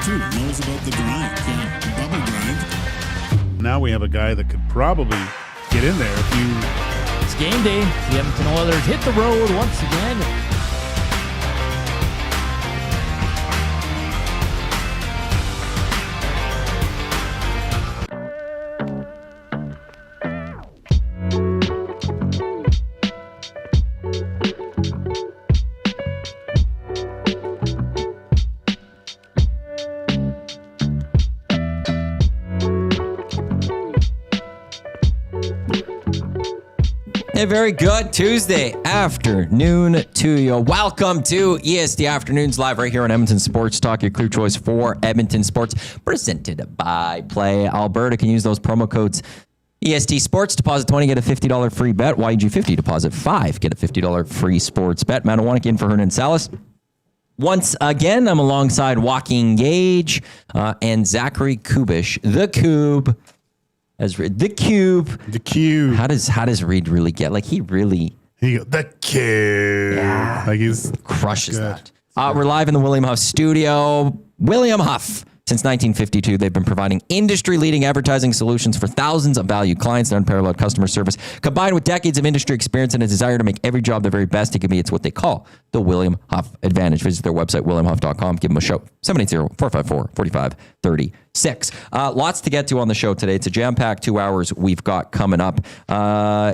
too. Knows about the grind. Yeah, the bubble grind. Now we have a guy that could probably get in there if you... It's game day. The Edmonton Oilers hit the road once again. A very good Tuesday afternoon to you. Welcome to EST Afternoons live right here on Edmonton Sports Talk, your clear choice for Edmonton Sports, presented by Play Alberta. Can use those promo codes EST Sports. Deposit 20, get a $50 free bet. YG50, deposit 5, get a $50 free sports bet. Matt Iwanyk in for Hernan Salas. Once again, I'm alongside Joaquin Gage and Zachary Kubish, the Cube. The Cube. How does Reed really get? Like he The Cube. Yeah, like he's crushes that. We're live in the William Huff studio. William Huff. Since 1952, they've been providing industry-leading advertising solutions for thousands of valued clients. Their unparalleled customer service, combined with decades of industry experience and a desire to make every job the very best it can be, it's what they call the William Huff Advantage. Visit their website, williamhuff.com. Give them a shout. 780-454-4536. Lots to get to on the show today. It's a jam-packed 2 hours we've got coming up.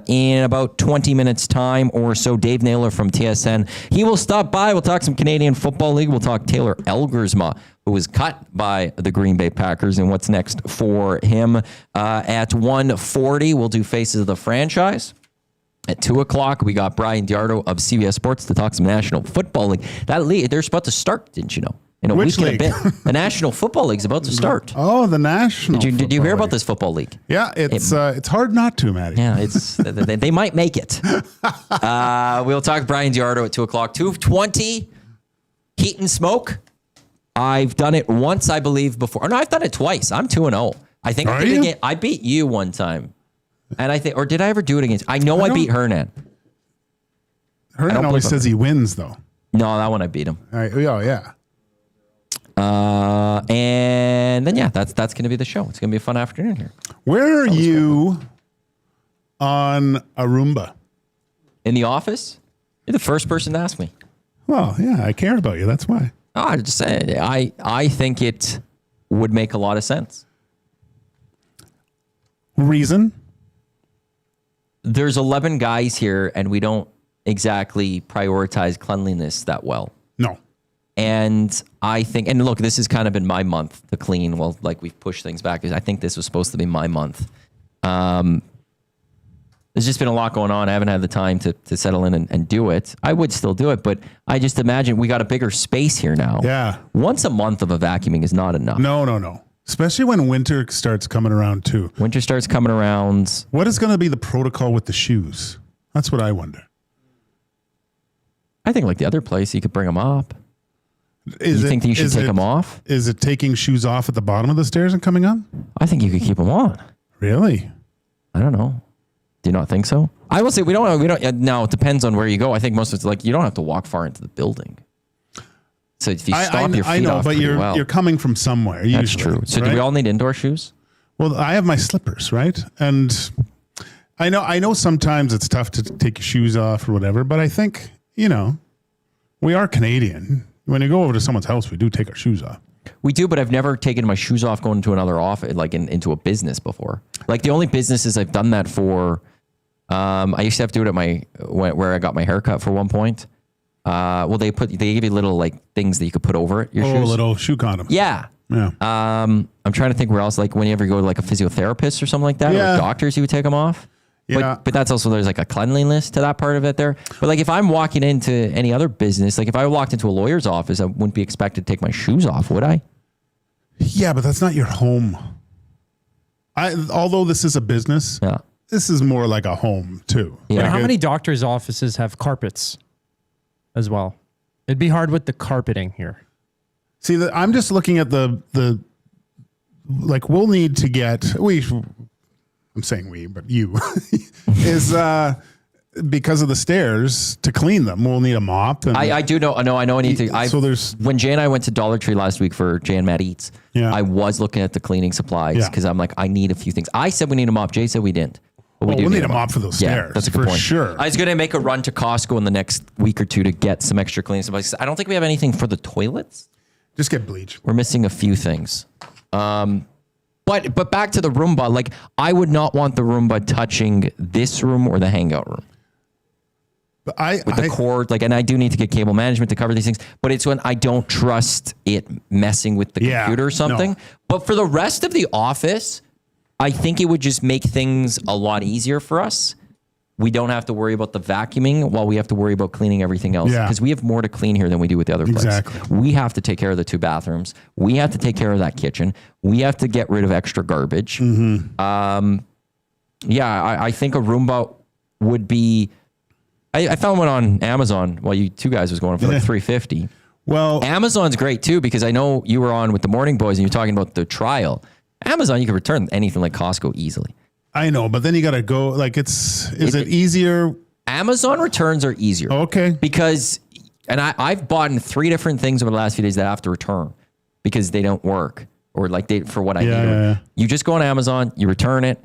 In about 20 minutes' time or so, Dave Naylor from TSN, he will stop by. We'll talk some Canadian Football League. We'll talk Taylor Elgersma, who was cut by the Green Bay Packers, and what's next for him. At 1:40, we'll do Faces of the Franchise. At 2 o'clock, we got Bryan DeArdo of CBS Sports to talk some National Football League. That league, they're about to start, didn't you know? In a Which week league? and a bit. The National Football League's about to start. Oh, the National Did you hear Football about this football league? Yeah, it's hard not to, Matty. Yeah, it's they might make it. We'll talk Bryan DeArdo at 2 o'clock. 2:20, Heat and Smoke. I've done it once, I believe, before. No, I've done it twice. I'm 2-0. I think I beat you one time. And I think, or did I ever do it against? I know I beat Hernan. Hernan always says he wins, though. No, that one I beat him. All right. Oh, yeah. And then, yeah, that's going to be the show. It's going to be a fun afternoon here. Where are you on Aruba? In the office? You're the first person to ask me. Well, yeah, I cared about you. That's why. Oh, I just say I think it would make a lot of sense. Reason? There's 11 guys here, and we don't exactly prioritize cleanliness that well. No. And I think, and look, this has kind of been my month to clean. Well, like we've pushed things back. I think this was supposed to be my month. There's just been a lot going on. I haven't had the time to settle in and do it. I would still do it, but I just imagine we got a bigger space here now. Yeah. Once a month of a vacuuming is not enough. No. Especially when winter starts coming around, too. Winter starts coming around. What is going to be the protocol with the shoes? That's what I wonder. I think like the other place, you could bring them up. You think that you should take them off? Is it taking shoes off at the bottom of the stairs and coming up? I think you could keep them on. Really? I don't know. Do you not think so? I will say we don't. Now it depends on where you go. I think most of it's like you don't have to walk far into the building. So if you stop your feet I know, off but you're coming from somewhere. Usually, that's true. So right? Do we all need indoor shoes? Well, I have my slippers, right? And I know sometimes it's tough to take your shoes off or whatever, but I think, we are Canadian. When you go over to someone's house, we do take our shoes off. We do, but I've never taken my shoes off going into another office, like into a business before. Like the only businesses I've done that for, I used to have to do it at where I got my haircut for one point. Well, they give you little like things that you could put over your shoes. Little shoe condom. Yeah. Yeah. I'm trying to think where else, like whenever you go to like a physiotherapist or something like that, or doctors, you would take them off. Yeah. But that's also, there's like a cleanliness to that part of it there. But like if I'm walking into any other business, like if I walked into a lawyer's office, I wouldn't be expected to take my shoes off, would I? Yeah, but that's not your home. Although this is a business, this is more like a home too. Yeah. But how many doctors' offices have carpets as well? It'd be hard with the carpeting here. See, I'm just looking at the we'll need to get I'm saying we, but you is because of the stairs to clean them, we'll need a mop. And I do know. I know I need to. So there's when Jay and I went to Dollar Tree last week for Jay and Matt Eats, Yeah. I was looking at the cleaning supplies because I'm like, I need a few things. I said we need a mop. Jay said we didn't. But we'll need a mop for those stairs. That's a good for point. sure. I was going to make a run to Costco in the next week or two to get some extra cleaning supplies. I don't think we have anything for the toilets. Just get bleach. We're missing a few things. But back to the Roomba, like I would not want the Roomba touching this room or the hangout room. But With the cord, like, and I do need to get cable management to cover these things, but it's when I don't trust it messing with the computer or something. No. But for the rest of the office, I think it would just make things a lot easier for us. We don't have to worry about the vacuuming while we have to worry about cleaning everything else. Yeah. Because we have more to clean here than we do with the other place. Exactly. We have to take care of the 2 bathrooms. We have to take care of that kitchen. We have to get rid of extra garbage. Mm-hmm. I think a Roomba would be... I found one on Amazon while you 2 guys was going for like $350. Well, Amazon's great too, because I know you were on with the Morning Boys and you're talking about the trial. Amazon, you can return anything like Costco easily. I know, but then you got to go, like is it easier? Amazon returns are easier. Okay. Because, and I've bought in 3 different things over the last few days that I have to return because they don't work or like for what I need. Yeah. You just go on Amazon, you return it.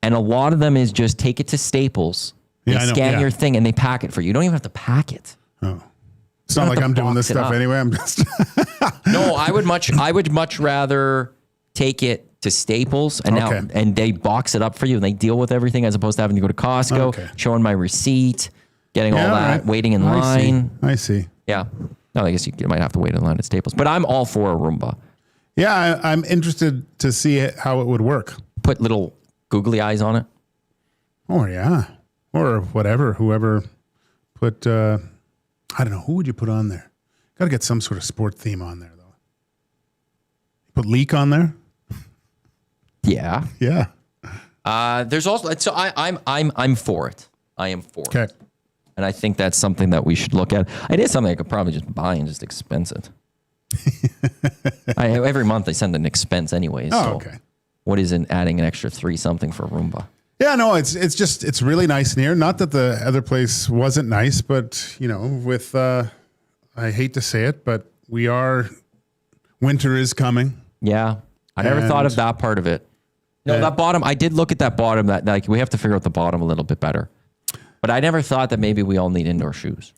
And a lot of them is just take it to Staples. They Yeah, I know, scan your thing and they pack it for you. You don't even have to pack it. Oh. It's not like I'm doing this stuff anyway. I'm just No, I would much rather take it to Staples and they box it up for you and they deal with everything as opposed to having to go to Costco, showing my receipt, getting all that, waiting in line. I see. Yeah. No, I guess you might have to wait in line at Staples, but I'm all for a Roomba. Yeah, I'm interested to see how it would work. Put little googly eyes on it. Oh yeah, or whatever. Whoever put, I don't know, who would you put on there? Got to get some sort of sport theme on there though. Put Leak on there. Yeah. Yeah. There's also I'm for it. I am for Okay. it. And I think that's something that we should look at. It is something I could probably just buy and just expense it. Every month I send an expense anyways. Oh, so okay. What is adding an extra 3 something for Roomba? Yeah, no, it's really nice in here. Not that the other place wasn't nice, but you know, with I hate to say it, but winter is coming. Yeah. I never thought of that part of it. No, that bottom, I did look at that bottom, that like we have to figure out the bottom a little bit better. But I never thought that maybe we all need indoor shoes.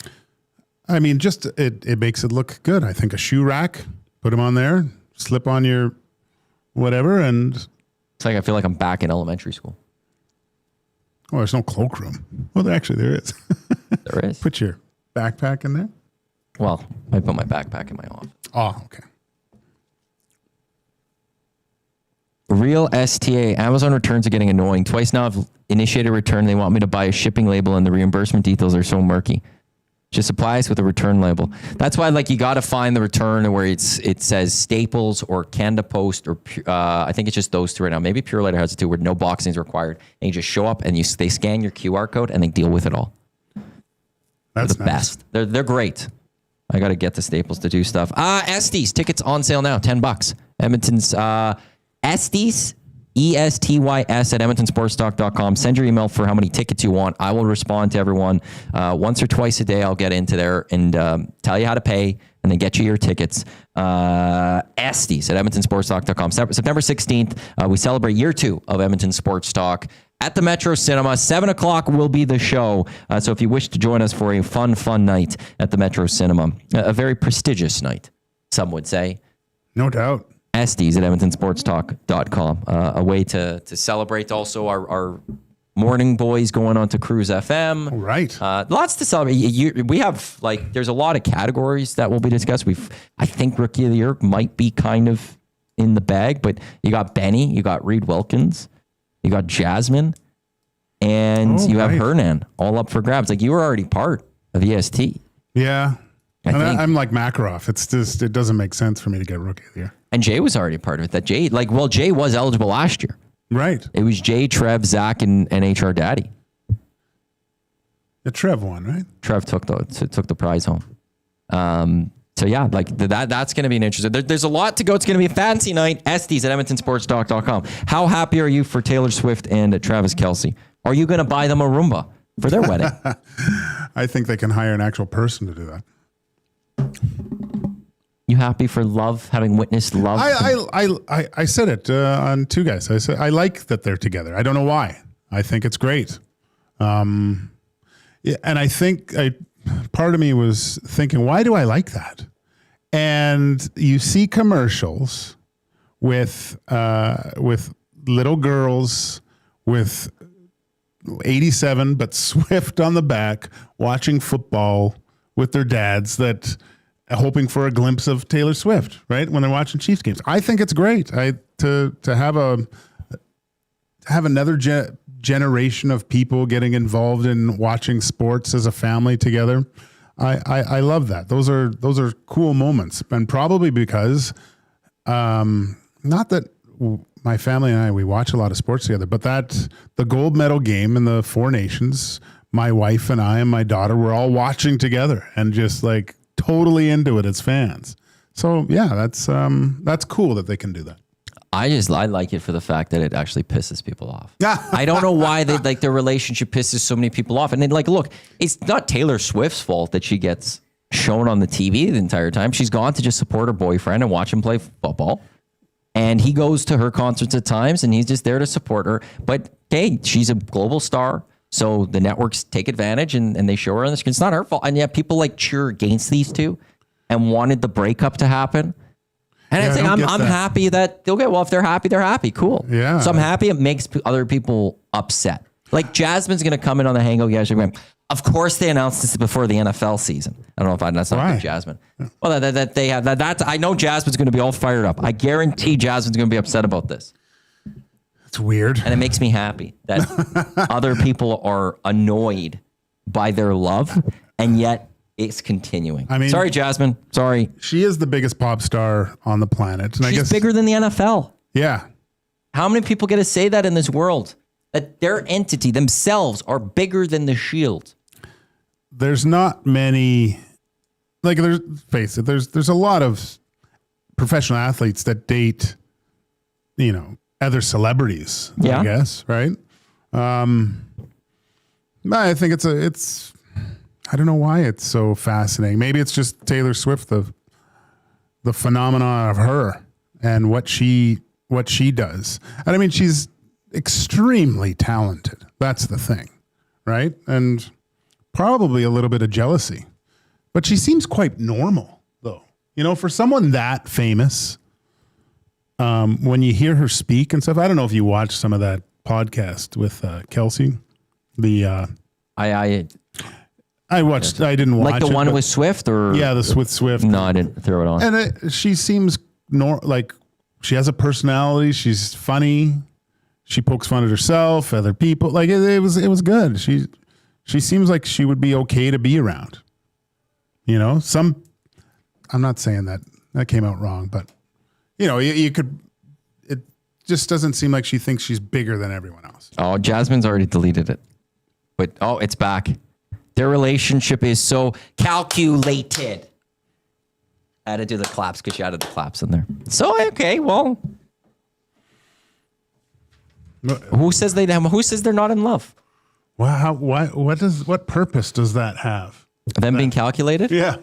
I mean, just it makes it look good. I think a shoe rack, put them on there, slip on your whatever, and It's like I feel like I'm back in elementary school. oh, there's no cloakroom. Well, there is. There is. Put your backpack in there. Well, I put my backpack in my office. Oh, okay. Real STA. Amazon returns are getting annoying. Twice now I've initiated a return. They want me to buy a shipping label and the reimbursement details are so murky. Just supplies with a return label. That's why, like, you got to find the return where it says Staples or Canada Post or I think it's just those 2 right now. Maybe Pure Letter has it too, where no boxing is required, and you just show up and they scan your QR code and they deal with it all. That's the best. They're great. I got to get the Staples to do stuff. Estes tickets on sale now, $10. Edmonton's Estes. ESTYS at EdmontonSportsTalk.com. Send your email for how many tickets you want. I will respond to everyone. Once or twice a day, I'll get into there and tell you how to pay and then get you your tickets. Estes at EdmontonSportsTalk.com. September 16th, we celebrate year 2 of Edmonton Sports Talk at the Metro Cinema. 7 o'clock will be the show. So if you wish to join us for a fun night at the Metro Cinema, a very prestigious night, some would say. No doubt. Estes at EdmontonSportsTalk.com. A way to celebrate also our morning boys going on to Cruise FM. Right. Lots to celebrate. We have, like, there's a lot of categories that will be discussed. I think Rookie of the Year might be kind of in the bag, but you got Benny, you got Reed Wilkins, you got Jasmine, and you have Hernan all up for grabs. Like, you were already part of EST. Yeah. I'm like Makarov. It's just, it doesn't make sense for me to get Rookie of the Year. And Jay was already a part of it. Jay was eligible last year. Right. It was Jay, Trev, Zach, and HR Daddy. The Trev one, right? Trev took the prize home. So yeah, like that's going to be an interesting. There's a lot to go. It's going to be a fancy night. Estes at EdmontonSportsTalk.com. How happy are you for Taylor Swift and Travis Kelce? Are you going to buy them a Roomba? for their wedding. I think they can hire an actual person to do that. You happy for love, having witnessed love? I said it on Two Guys. I said I like that they're together. I don't know why. I think it's great. Yeah, and I think part of me was thinking, why do I like that? And you see commercials with little girls with 87 but Swift on the back watching football with their dads that hoping for a glimpse of Taylor Swift, right? When they're watching Chiefs games. I think it's great. To have another generation of people getting involved in watching sports as a family together. I love that. Those are cool moments. And probably because not that my family and I, we watch a lot of sports together, but that the gold medal game in the Four Nations, my wife and I and my daughter were all watching together and just like totally into it as fans. So yeah, that's cool that they can do that. I like it for the fact that it actually pisses people off. I don't know why their relationship pisses so many people off. And then look, it's not Taylor Swift's fault that she gets shown on the TV the entire time. She's gone to just support her boyfriend and watch him play football. And he goes to her concerts at times and he's just there to support her. But hey, she's a global star. So the networks take advantage and they show her on the screen. It's not her fault. And yet people cheer against these two and wanted the breakup to happen. And I think I'm happy that, okay, well, if they're happy, cool. Yeah. So I'm happy it makes other people upset. Like Jasmine's going to come in on the Hango. Yeah, she's going, of course they announced this before the NFL season. I don't know if that's not good, Jasmine. Well, that they have that. I know Jasmine's going to be all fired up. I guarantee Jasmine's going to be upset about this. It's weird. And it makes me happy that other people are annoyed by their love and yet it's continuing. I mean, sorry, Jasmine. Sorry. She is the biggest pop star on the planet. And she's I guess bigger than the NFL. Yeah. How many people get to say that in this world? That their entity themselves are bigger than the Shield. There's not many, face it, there's a lot of professional athletes that date, other celebrities, I guess, right? I think it's I don't know why it's so fascinating. Maybe it's just Taylor Swift, the phenomenon of her and what she does. And I mean, she's extremely talented. That's the thing, right? And probably a little bit of jealousy. But she seems quite normal, though. For someone that famous, when you hear her speak and stuff, I don't know if you watched some of that podcast with Kelce. I watched. I didn't watch like the one with Swift, or with Swift. No, I didn't throw it on. And she seems like she has a personality. She's funny. She pokes fun at herself, other people. Like it was good. She seems like she would be okay to be around. I'm not saying that came out wrong, but you could. It just doesn't seem like she thinks she's bigger than everyone else. Oh, Jasmine's already deleted it, but it's back. Their relationship is so calculated. I had to do the claps because you added the claps in there. So, okay, well. Who says they're not in love? Well, what purpose does that have? Them being calculated? Yeah.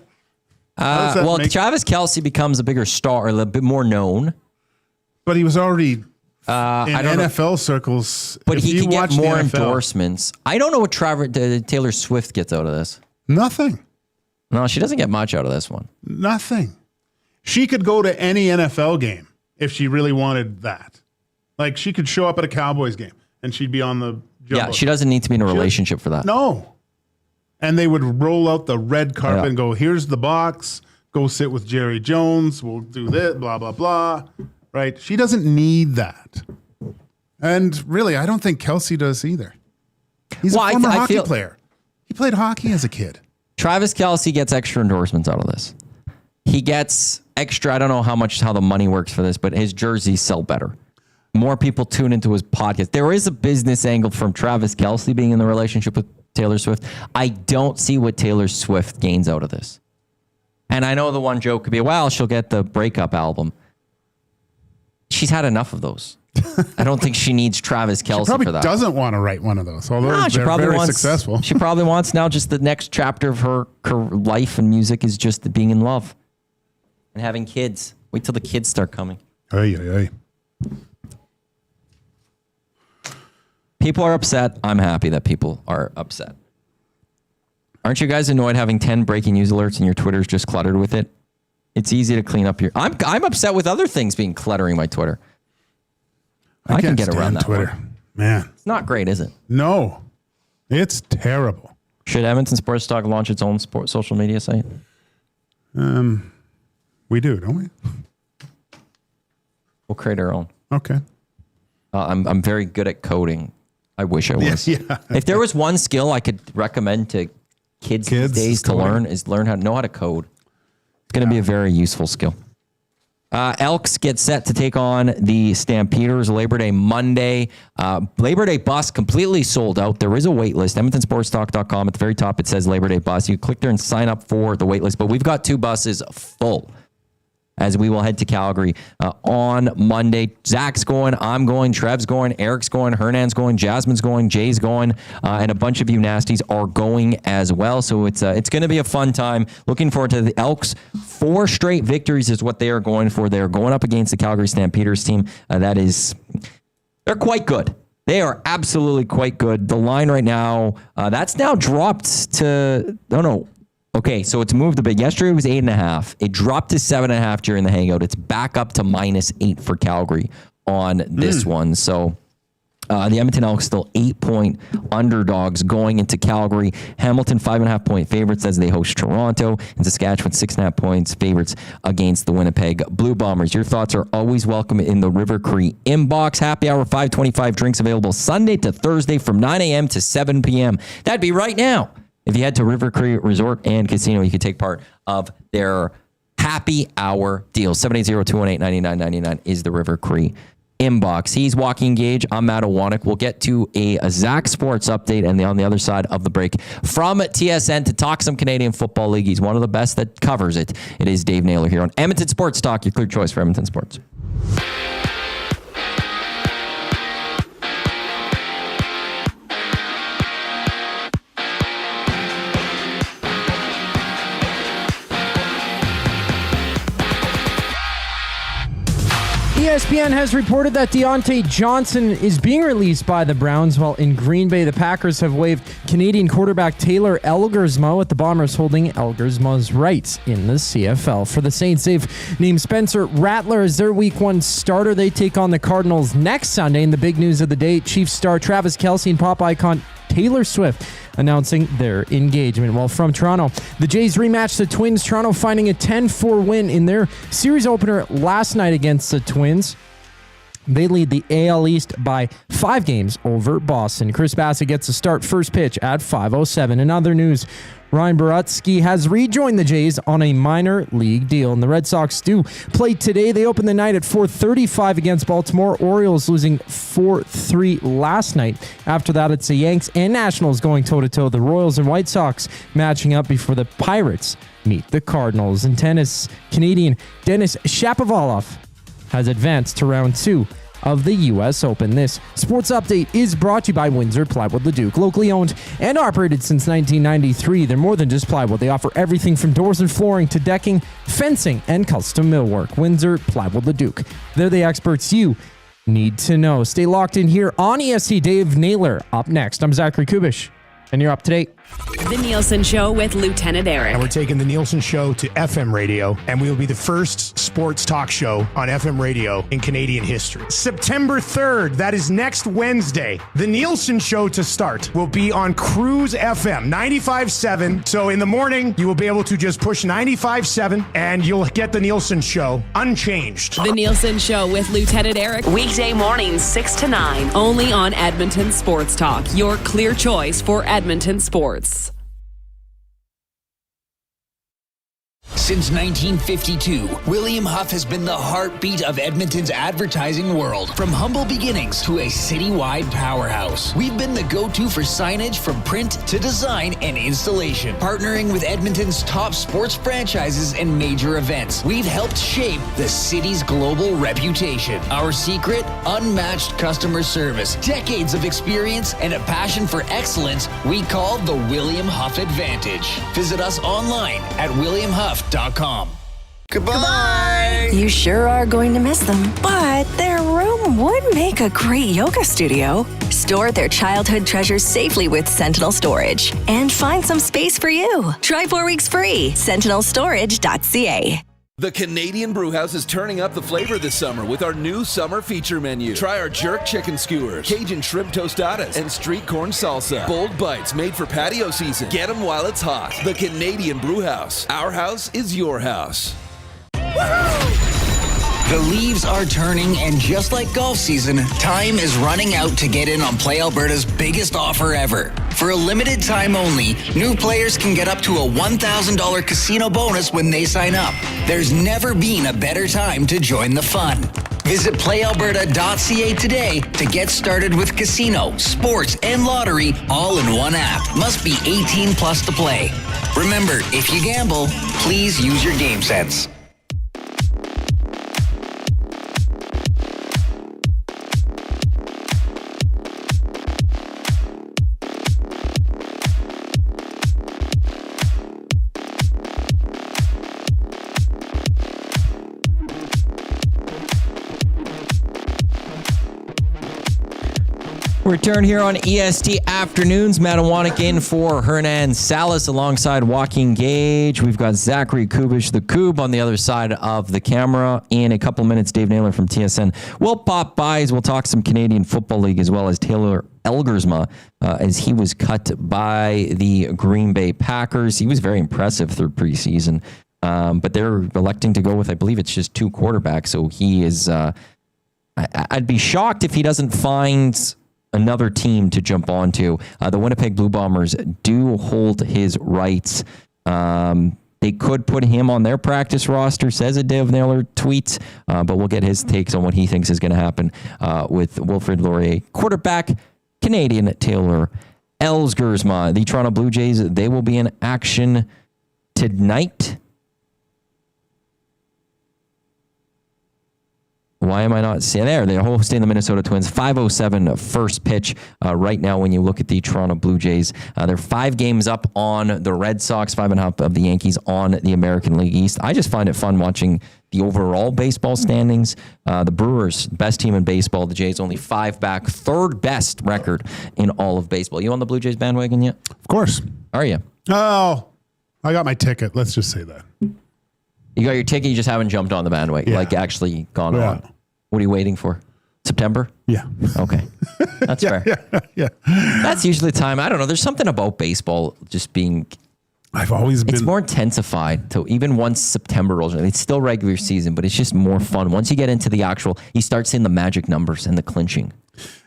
Travis Kelce becomes a bigger star, a little bit more known. But he was already in NFL circles. But he could get more endorsements. I don't know what Taylor Swift gets out of this. Nothing. No, she doesn't get much out of this one. Nothing. She could go to any NFL game if she really wanted that. Like she could show up at a Cowboys game and she'd be on the jumbo. Yeah, she doesn't need to be in a relationship for that. No. And they would roll out the red carpet and go, here's the box. Go sit with Jerry Jones. We'll do this, blah, blah, blah. Right? She doesn't need that. And really, I don't think Kelce does either. He's a former hockey player. He played hockey as a kid. Travis Kelce gets extra endorsements out of this. He gets extra, I don't know how the money works for this, but his jerseys sell better. More people tune into his podcast. There is a business angle from Travis Kelce being in the relationship with Taylor Swift. I don't see what Taylor Swift gains out of this. And I know the one joke could be, well, she'll get the breakup album. she's had enough of those. I don't think she needs Travis Kelce Probably for that. doesn't want to write one of those, although they're very successful. She probably wants now just the next chapter of her life and music is just being in love and having kids. Wait till the kids start coming. Hey. People are upset. I'm happy that people are upset. Aren't you guys annoyed having 10 breaking news alerts and your Twitter's just cluttered with it? It's easy to clean up your... I'm upset with other things being cluttering my Twitter. I can get around that Twitter. Man. It's not great, is it? No. It's terrible. Should Edmonton Sports Talk launch its own social media site? We do, don't we? We'll create our own. Okay. I'm very good at coding. I wish I was. Yeah. If there was one skill I could recommend to kids these days to learn how to code. It's going to be a very useful skill. Elks get set to take on the Stampeders Labor Day Monday. Labor Day bus completely sold out. There is a wait list. EdmontonSportsTalk.com. At the very top, it says Labor Day bus. You click there and sign up for the wait list. But we've got 2 buses full as we will head to Calgary on Monday. Zach's going, I'm going, Trev's going, Eric's going, Hernan's going, Jasmine's going, Jay's going, and a bunch of you nasties are going as well. So it's going to be a fun time. Looking forward to the Elks. 4 straight victories is what they are going for. They're going up against the Calgary Stampeders team. They're quite good. They are absolutely quite good. The line right now, that's now dropped to, okay, so it's moved a bit. Yesterday it was 8.5. It dropped to 7.5 during the hangout. It's back up to -8 for Calgary on this one. So the Edmonton Elks still 8-point underdogs going into Calgary. Hamilton 5.5-point favorites as they host Toronto. And Saskatchewan 6.5 points favorites against the Winnipeg Blue Bombers. Your thoughts are always welcome in the River Cree inbox. Happy hour 525 drinks available Sunday to Thursday from 9 a.m. to 7 p.m. That'd be right now. If you head to River Cree Resort and Casino, you can take part of their happy hour deal. 780-218-9999 is the River Cree inbox. He's Joaquin Gage. I'm Matt Iwanyk. We'll get to a Zach Sports update and on the other side of the break from TSN to talk some Canadian Football League. He's one of the best that covers it. It is Dave Naylor here on Edmonton Sports Talk, your clear choice for Edmonton Sports. ESPN has reported that Deontay Johnson is being released by the Browns, while in Green Bay, the Packers have waived Canadian quarterback Taylor Elgersma, with the Bombers holding Elgersma's rights in the CFL. For the Saints, they've named Spencer Rattler as their Week 1 starter. They take on the Cardinals next Sunday, and the big news of the day, Chiefs star Travis Kelce and pop icon Taylor Swift announcing their engagement. While from Toronto, the Jays rematched the Twins, Toronto finding a 10-4 win in their series opener last night against the Twins. They lead the AL East by 5 games over Boston. Chris Bassett gets a start, first pitch at 5:07. In other news, Ryan Borutsky has rejoined the Jays on a minor league deal, and the Red Sox do play today. They opened the night at 4:35 against Baltimore. Orioles losing 4-3 last night. After that, it's the Yanks and Nationals going toe-to-toe. The Royals and White Sox matching up before the Pirates meet the Cardinals. In tennis, Canadian Denis Shapovalov has advanced to round 2 of the U.S. Open. This sports update is brought to you by Windsor Plywood Leduc. Locally owned and operated since 1993, they're more than just plywood. They offer everything from doors and flooring to decking, fencing, and custom millwork. Windsor Plywood Leduc. They're the experts you need to know. Stay locked in here on EST. Dave Naylor up next. I'm Zachary Kubish, and you're up to date. The Nielsen Show with Lieutenant Eric. And we're taking the Nielsen Show to FM radio, and we will be the first sports talk show on FM radio in Canadian history. September 3rd, that is next Wednesday. The Nielsen Show to start will be on Cruise FM 95.7. So in the morning, you will be able to just push 95.7 and you'll get the Nielsen Show unchanged. The Nielsen Show with Lieutenant Eric. Weekday mornings 6 to 9. Only on Edmonton Sports Talk. Your clear choice for Edmonton sports. Since 1952, William Huff has been the heartbeat of Edmonton's advertising world. From humble beginnings to a citywide powerhouse, we've been the go-to for signage from print to design and installation. Partnering with Edmonton's top sports franchises and major events, we've helped shape the city's global reputation. Our secret? Unmatched customer service, decades of experience, and a passion for excellence we call the William Huff Advantage. Visit us online at williamhuff.com. Goodbye. You sure are going to miss them, but their room would make a great yoga studio. Store their childhood treasures safely with Sentinel Storage and find some space for you. Try 4 weeks free. sentinelstorage.ca. The Canadian Brewhouse is turning up the flavor this summer with our new summer feature menu. Try our jerk chicken skewers, Cajun shrimp tostadas, and street corn salsa. Bold bites made for patio season. Get them while it's hot. The Canadian Brewhouse. Our house is your house. The leaves are turning, and just like golf season, time is running out to get in on Play Alberta's biggest offer ever. For a limited time only, new players can get up to a $1,000 casino bonus when they sign up. There's never been a better time to join the fun. Visit playalberta.ca today to get started with casino, sports, and lottery all in one app. Must be 18 plus to play. Remember, if you gamble, please use your game sense. Return here on EST Afternoons. Matt Iwanyk in for Hernan Salas alongside Joaquin Gage. We've got Zachary Kubish, the Coob, on the other side of the camera. In a couple minutes, Dave Naylor from TSN will pop by as we'll talk some Canadian Football League as well as Taylor Elgersma as he was cut by the Green Bay Packers. He was very impressive through preseason, but they're electing to go with, I believe it's just 2 quarterbacks. So he is, I'd be shocked if he doesn't find another team to jump onto. The Winnipeg Blue Bombers do hold his rights. They could put him on their practice roster, says a Dave Naylor tweet, but we'll get his takes on what he thinks is going to happen with Wilfrid Laurier. Quarterback, Canadian Taylor Elgersma. The Toronto Blue Jays, they will be in action tonight. Why am I not seeing there? They're hosting the Minnesota Twins. 5:07 first pitch right now when you look at the Toronto Blue Jays. They're 5 games up on the Red Sox, 5.5 of the Yankees on the American League East. I just find it fun watching the overall baseball standings. The Brewers, best team in baseball. The Jays only 5 back, 3rd best record in all of baseball. You on the Blue Jays bandwagon yet? Of course. Are you? Oh, I got my ticket. Let's just say that. You got your ticket, you just haven't jumped on the bandwagon, like actually gone on. What are you waiting for? September? Yeah. Okay. That's fair. Yeah. That's usually the time. I don't know. There's something about baseball just being... I've always been... It's more intensified. So even once September rolls around, it's still regular season, but it's just more fun. Once you get into the actual... You start seeing the magic numbers and the clinching.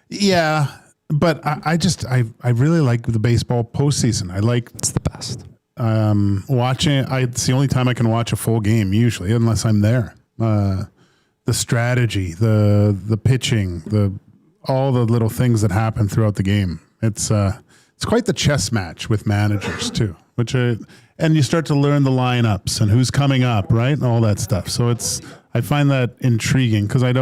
Yeah, but I really like the baseball postseason. It's the best. Watching, it's the only time I can watch a full game usually, unless I'm there. The strategy, the pitching, all the little things that happen throughout the game. It's quite the chess match with managers too, and you start to learn the lineups and who's coming up, right, and all that stuff. So I find that intriguing because I'm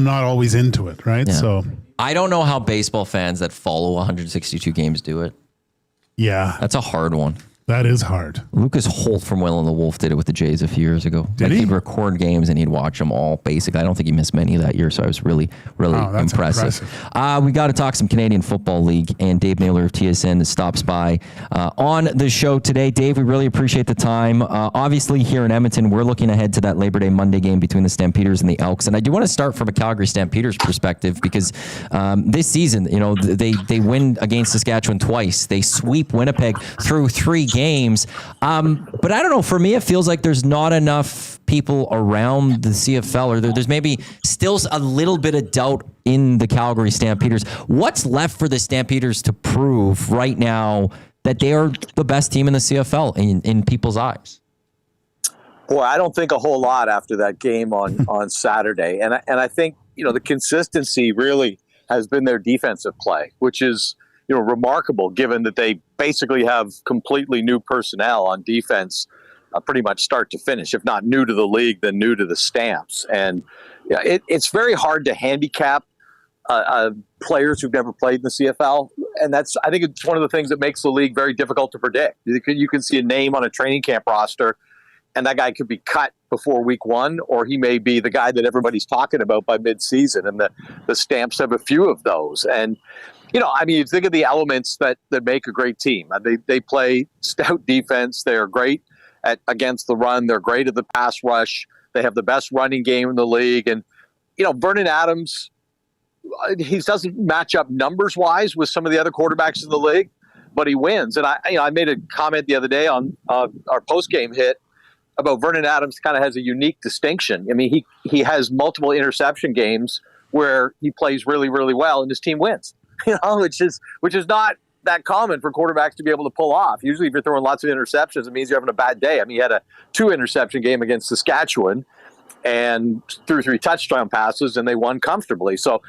not always into it, right? Yeah. So I don't know how baseball fans that follow 162 games do it. Yeah, that's a hard one. That is hard. Lucas Holt from Will and the Wolf did it with the Jays a few years ago. Did he? He'd record games and he'd watch them all basically. I don't think he missed many that year, so I was really impressive. We got to talk some Canadian Football League, and Dave Naylor of TSN stops by on the show today. Dave, we really appreciate the time. Obviously, here in Edmonton, we're looking ahead to that Labor Day Monday game between the Stampeders and the Elks, and I do want to start from a Calgary Stampeders perspective because this season, they win against Saskatchewan twice. They sweep Winnipeg through 3 games. But I don't know. For me, it feels like there's not enough people around the CFL, or there's maybe still a little bit of doubt in the Calgary Stampeders. What's left for the Stampeders to prove right now that they are the best team in the CFL in people's eyes? Boy, I don't think a whole lot after that game on Saturday. And I think, the consistency really has been their defensive play, which is, remarkable given that they basically have completely new personnel on defense, pretty much start to finish, if not new to the league, then new to the Stamps. And it's very hard to handicap players who've never played in the CFL. And I think it's one of the things that makes the league very difficult to predict. You can see a name on a training camp roster, and that guy could be cut before week one, or he may be the guy that everybody's talking about by midseason. And the Stamps have a few of those. And, you think of the elements that make a great team. They play stout defense. They are great against the run. They're great at the pass rush. They have the best running game in the league. And, Vernon Adams, he doesn't match up numbers-wise with some of the other quarterbacks in the league, but he wins. And I made a comment the other day on our post-game hit about Vernon Adams kind of has a unique distinction. I mean, he has multiple interception games where he plays really, really well and his team wins, which is not that common for quarterbacks to be able to pull off. Usually if you're throwing lots of interceptions, it means you're having a bad day. I mean, he had a 2-interception game against Saskatchewan and threw 3 touchdown passes, and they won comfortably. So,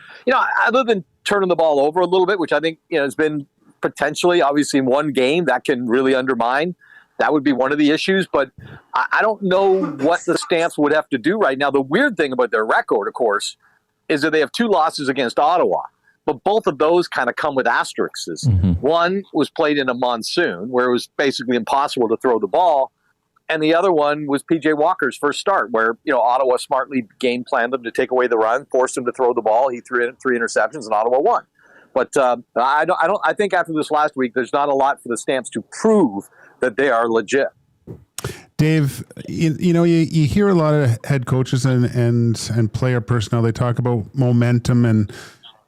other than turning the ball over a little bit, which I think, has been potentially, obviously in one game, that can really undermine. That would be one of the issues, but I don't know what the Stamps would have to do right now. The weird thing about their record, of course, is that they have 2 losses against Ottawa, but both of those kind of come with asterisks. Mm-hmm. One was played in a monsoon where it was basically impossible to throw the ball, and the other one was P.J. Walker's first start where, Ottawa smartly game planned them to take away the run, forced him to throw the ball. He threw in 3 interceptions, and Ottawa won. But I think after this last week, there's not a lot for the Stamps to prove that they are legit. Dave, you hear a lot of head coaches and player personnel. They talk about momentum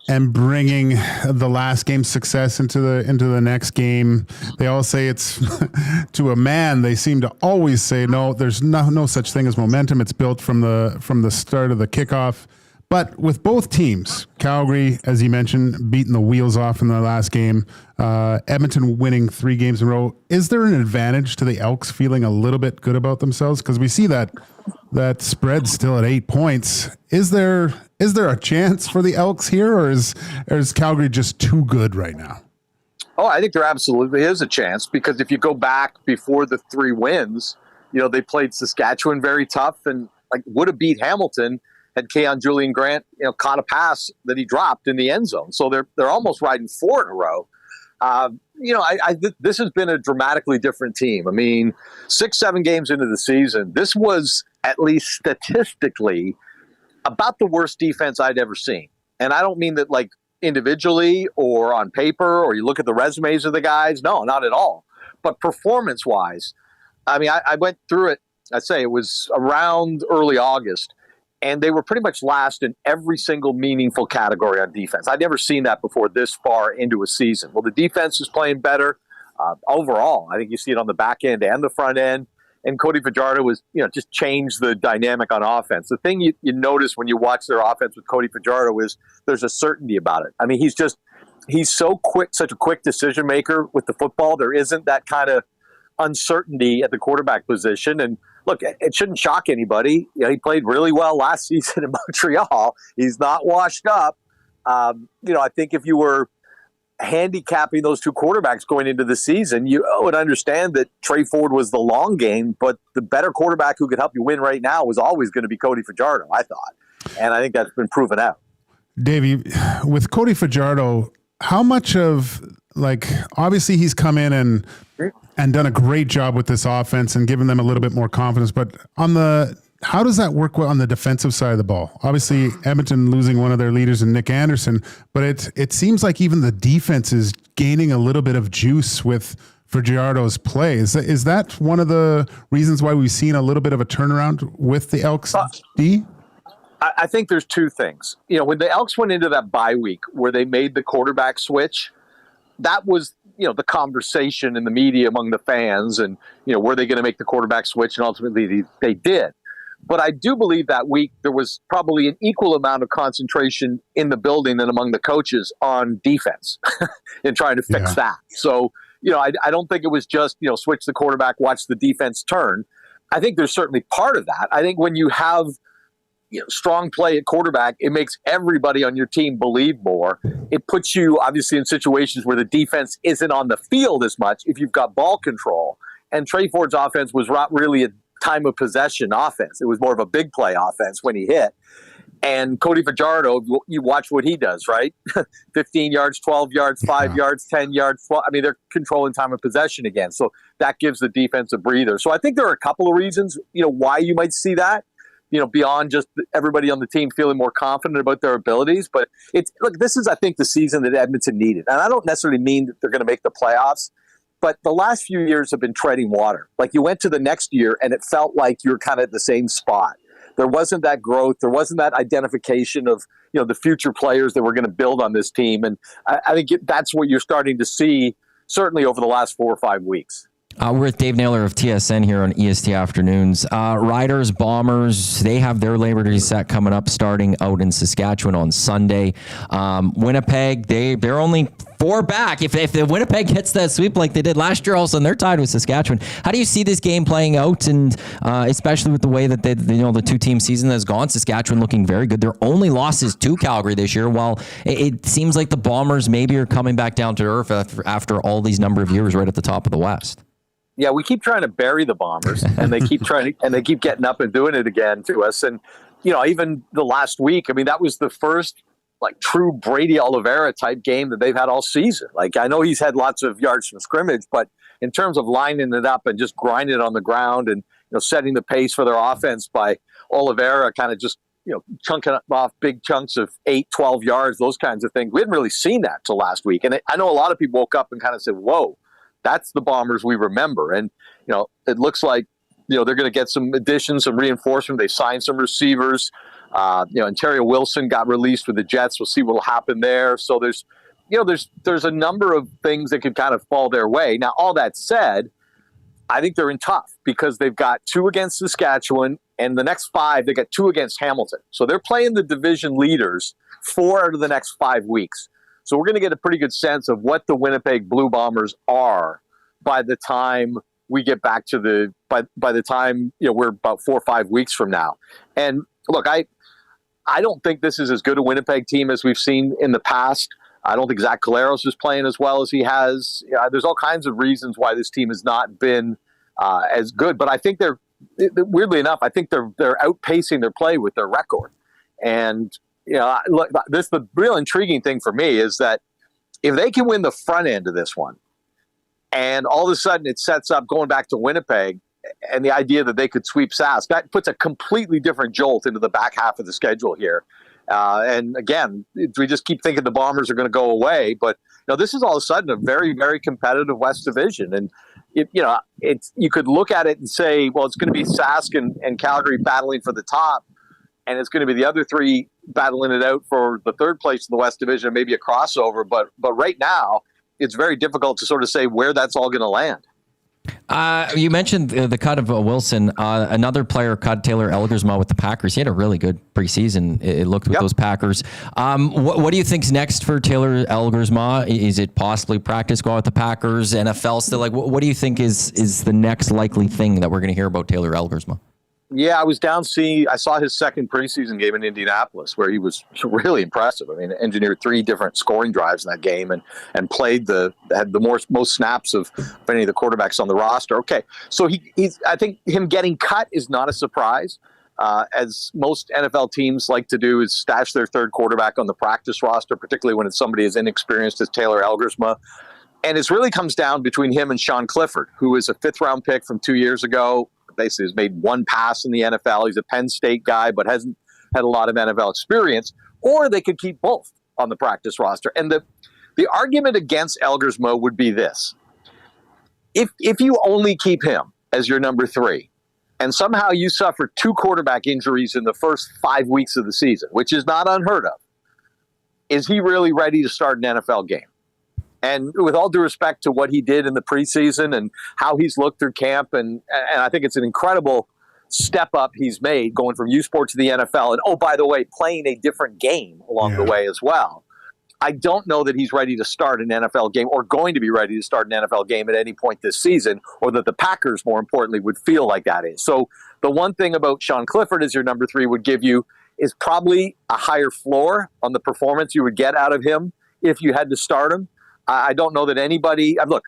and bringing the last game's success into the next game. They all say it's to a man. They seem to always say no. There's no such thing as momentum. It's built from the start of the kickoff. But with both teams, Calgary, as you mentioned, beating the wheels off in the last game, Edmonton winning 3 games in a row, is there an advantage to the Elks feeling a little bit good about themselves? Because we see that spread still at 8 points. Is there a chance for the Elks here, or is Calgary just too good right now? Oh, I think there absolutely is a chance, because if you go back before the 3 wins, they played Saskatchewan very tough and would have beat Hamilton had Keon Julian Grant, caught a pass that he dropped in the end zone. So they're almost riding 4 in a row. This has been a dramatically different team. I mean, 6-7 games into the season, this was at least statistically about the worst defense I'd ever seen. And I don't mean that individually or on paper, or you look at the resumes of the guys. No, not at all. But performance-wise, I mean, I went through it. I'd say it was around early August. And they were pretty much last in every single meaningful category on defense. I'd never seen that before this far into a season. Well, the defense is playing better overall. I think you see it on the back end and the front end. And Cody Fajardo was, just changed the dynamic on offense. The thing you notice when you watch their offense with Cody Fajardo is there's a certainty about it. I mean, he's so quick, such a quick decision maker with the football. There isn't that kind of uncertainty at the quarterback position. And look, it shouldn't shock anybody. He played really well last season in Montreal. He's not washed up. I think if you were handicapping those 2 quarterbacks going into the season, you would understand that Trey Ford was the long game, but the better quarterback who could help you win right now was always going to be Cody Fajardo, I thought. And I think that's been proven out. Davey, with Cody Fajardo, how much of, obviously he's come in and done a great job with this offense and given them a little bit more confidence. But how does that work on the defensive side of the ball? Obviously, Edmonton losing one of their leaders in Nick Anderson, but it seems like even the defense is gaining a little bit of juice with Fajardo's play. Is that one of the reasons why we've seen a little bit of a turnaround with the Elks D? I think there's 2 things. When the Elks went into that bye week where they made the quarterback switch, that was the conversation in the media among the fans, and were they going to make the quarterback switch, and ultimately they did. But I do believe that week there was probably an equal amount of concentration in the building and among the coaches on defense in trying to fix that. So I don't think it was just, switch the quarterback, watch the defense turn. I think there's certainly part of that. I think when you have strong play at quarterback, it makes everybody on your team believe more. It puts you obviously in situations where the defense isn't on the field as much if you've got ball control. And Trey Ford's offense was not really a time of possession offense. It was more of a big play offense when he hit. And Cody Fajardo, you watch what he does, right? 15 yards, 12 yards, 5 yards, 10 yards. 12. I mean, they're controlling time of possession again. So that gives the defense a breather. So I think there are a couple of reasons, why you might see that. Beyond just everybody on the team feeling more confident about their abilities. But this is, I think, the season that Edmonton needed. And I don't necessarily mean that they're going to make the playoffs, but the last few years have been treading water. Like, you went to the next year and it felt like you're kind of at the same spot. There wasn't that growth. There wasn't that identification of, the future players that were going to build on this team. And I think that's what you're starting to see, certainly over the last 4 or 5 weeks. We're with Dave Naylor of TSN here on EST Afternoons. Riders, Bombers, they have their Labor Day set coming up starting out in Saskatchewan on Sunday. Winnipeg, they're only 4 back. If the Winnipeg gets that sweep like they did last year, all of a sudden they're tied with Saskatchewan. How do you see this game playing out, and especially with the way that the 2-team season has gone? Saskatchewan looking very good. Their only loss is to Calgary this year, while it seems like the Bombers maybe are coming back down to earth after all these number of years right at the top of the West. Yeah, we keep trying to bury the Bombers, and they keep they keep getting up and doing it again to us. And even the last week, I mean, that was the first true Brady Oliveira type game that they've had all season. I know he's had lots of yards from scrimmage, but in terms of lining it up and just grinding it on the ground and setting the pace for their offense by Oliveira, kind of just chunking off big chunks of 8, 12 yards, those kinds of things. We hadn't really seen that till last week, and I know a lot of people woke up and kind of said, "Whoa." That's the Bombers we remember. And, it looks like, they're going to get some additions, some reinforcement. They signed some receivers. Ontario Wilson got released with the Jets. We'll see what will happen there. So there's a number of things that could kind of fall their way. Now, all that said, I think they're in tough because they've got 2 against Saskatchewan, and the next 5, they got 2 against Hamilton. So they're playing the division leaders 4 out of the next 5 weeks. So we're going to get a pretty good sense of what the Winnipeg Blue Bombers are by the time we get back to by the time we're about 4 or 5 weeks from now. And look, I don't think this is as good a Winnipeg team as we've seen in the past. I don't think Zach Collaros is playing as well as he has. There's all kinds of reasons why this team has not been as good. But I think weirdly enough, I think they're outpacing their play with their record. And look, the real intriguing thing for me is that if they can win the front end of this one, and all of a sudden it sets up going back to Winnipeg and the idea that they could sweep Sask, that puts a completely different jolt into the back half of the schedule here. And again, we just keep thinking the Bombers are going to go away, but this is all of a sudden a very, very competitive West Division. And you could look at it and say, well, it's going to be Sask and Calgary battling for the top, and it's going to be the other 3 battling it out for the 3rd place in the West Division, maybe a crossover. But right now, it's very difficult to sort of say where that's all going to land. You mentioned the cut of Wilson. Another player cut, Taylor Elgersma with the Packers. He had a really good preseason. It looked with those Packers. What do you think's next for Taylor Elgersma? Is it possibly practice squad with the Packers, NFL still? What do you think is the next likely thing that we're going to hear about Taylor Elgersma? Yeah, I was down I saw his second preseason game in Indianapolis where he was really impressive. I mean, engineered 3 different scoring drives in that game and played had the most snaps of any of the quarterbacks on the roster. Okay, so I think him getting cut is not a surprise. As most NFL teams like to do is stash their 3rd quarterback on the practice roster, particularly when it's somebody as inexperienced as Taylor Elgersma. And it really comes down between him and Sean Clifford, who is a 5th-round pick from 2 years ago. Basically has made 1 pass in the NFL. He's a Penn State guy, but hasn't had a lot of NFL experience. Or they could keep both on the practice roster. And the argument against Elgersma would be this. If you only keep him as your number 3, and somehow you suffer 2 quarterback injuries in the first 5 weeks of the season, which is not unheard of, is he really ready to start an NFL game? And with all due respect to what he did in the preseason and how he's looked through camp, and I think it's an incredible step up he's made going from U Sport to the NFL. And, oh, by the way, playing a different game along the way as well. I don't know that he's ready to start an NFL game or going to be ready to start an NFL game at any point this season, or that the Packers, more importantly, would feel like that is. So the one thing about Sean Clifford as your number 3 would give you is probably a higher floor on the performance you would get out of him if you had to start him. I don't know that anybody, look,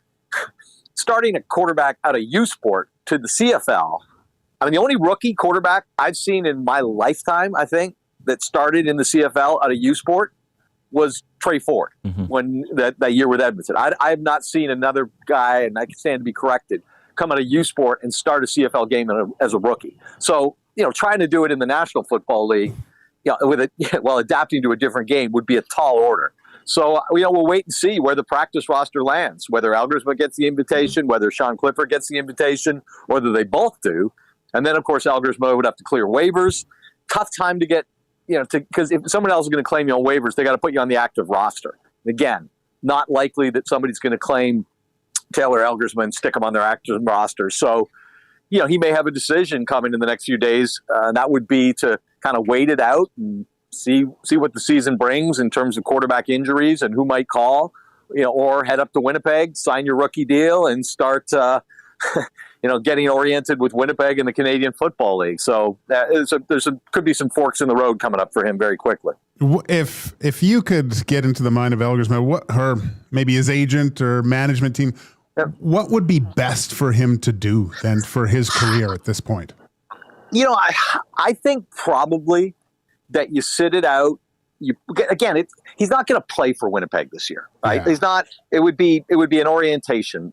starting a quarterback out of U Sport to the CFL, I mean, the only rookie quarterback I've seen in my lifetime, I think, that started in the CFL out of U Sport was Trey Ford when that year with Edmonton. I have not seen another guy, and I can stand to be corrected, come out of U Sport and start a CFL game as a rookie. So, trying to do it in the National Football League, while adapting to a different game would be a tall order. So, we'll wait and see where the practice roster lands, whether Elgersma gets the invitation, whether Sean Clifford gets the invitation, whether they both do. And then, of course, Elgersma would have to clear waivers. Tough time to get, because if someone else is going to claim you on waivers, they got to put you on the active roster. Again, not likely that somebody's going to claim Taylor Elgersma and stick him on their active roster. So, he may have a decision coming in the next few days. And that would be to kind of wait it out and see what the season brings in terms of quarterback injuries and who might call, or head up to Winnipeg, sign your rookie deal, and start, getting oriented with Winnipeg in the Canadian Football League. So could be some forks in the road coming up for him very quickly. If you could get into the mind of Elgersma, maybe his agent or management team, what would be best for him to do then for his career at this point? I think probably that you sit it out. He's not going to play for Winnipeg this year, right? Yeah. He's not. It would be an orientation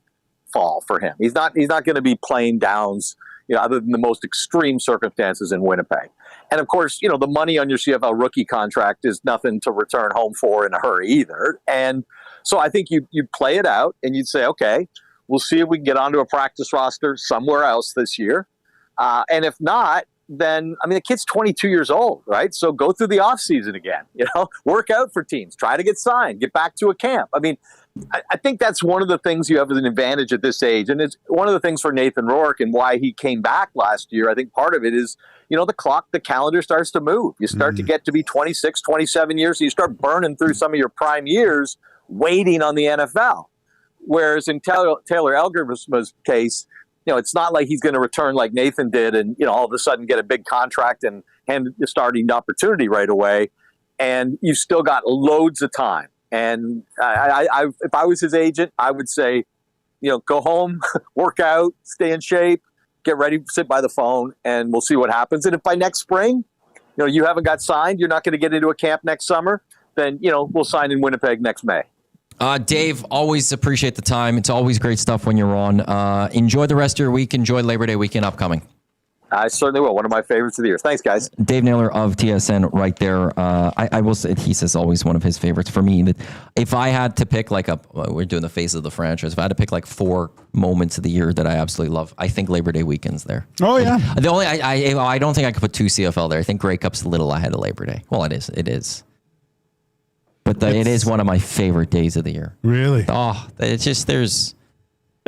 fall for him. He's not going to be playing downs, other than the most extreme circumstances in Winnipeg. And of course, the money on your CFL rookie contract is nothing to return home for in a hurry either. And so I think you play it out and you'd say, okay, we'll see if we can get onto a practice roster somewhere else this year. And if not, then, the kid's 22 years old, right? So go through the offseason again, work out for teams, try to get signed, get back to a camp. I think that's one of the things you have as an advantage at this age. And it's one of the things for Nathan Rourke and why he came back last year. I think part of it is, the calendar starts to move. You start to get to be 26, 27 years. So you start burning through some of your prime years waiting on the NFL. Whereas in Taylor Elgersma's case, it's not like he's going to return like Nathan did and, all of a sudden get a big contract and the starting opportunity right away. And you've still got loads of time. And if I was his agent, I would say, go home, work out, stay in shape, get ready, sit by the phone, and we'll see what happens. And if by next spring, you haven't got signed, you're not going to get into a camp next summer, then, we'll sign in Winnipeg next May. Dave, always appreciate the time. It's always great stuff when you're on. Enjoy the rest of your week. Enjoy Labor Day weekend upcoming. I certainly will. One of my favorites of the year. Thanks, guys. Dave Naylor of TSN right there. I will say he says always one of his favorites for me. That if I had to pick we're doing the face of the franchise. If I had to pick 4 moments of the year that I absolutely love, I think Labor Day weekend's there. Oh yeah. The only I don't think I could put 2 CFL there. I think Grey Cup's a little ahead of Labor Day. Well, it is. But it is one of my favorite days of the year. Really? Oh, it's just there's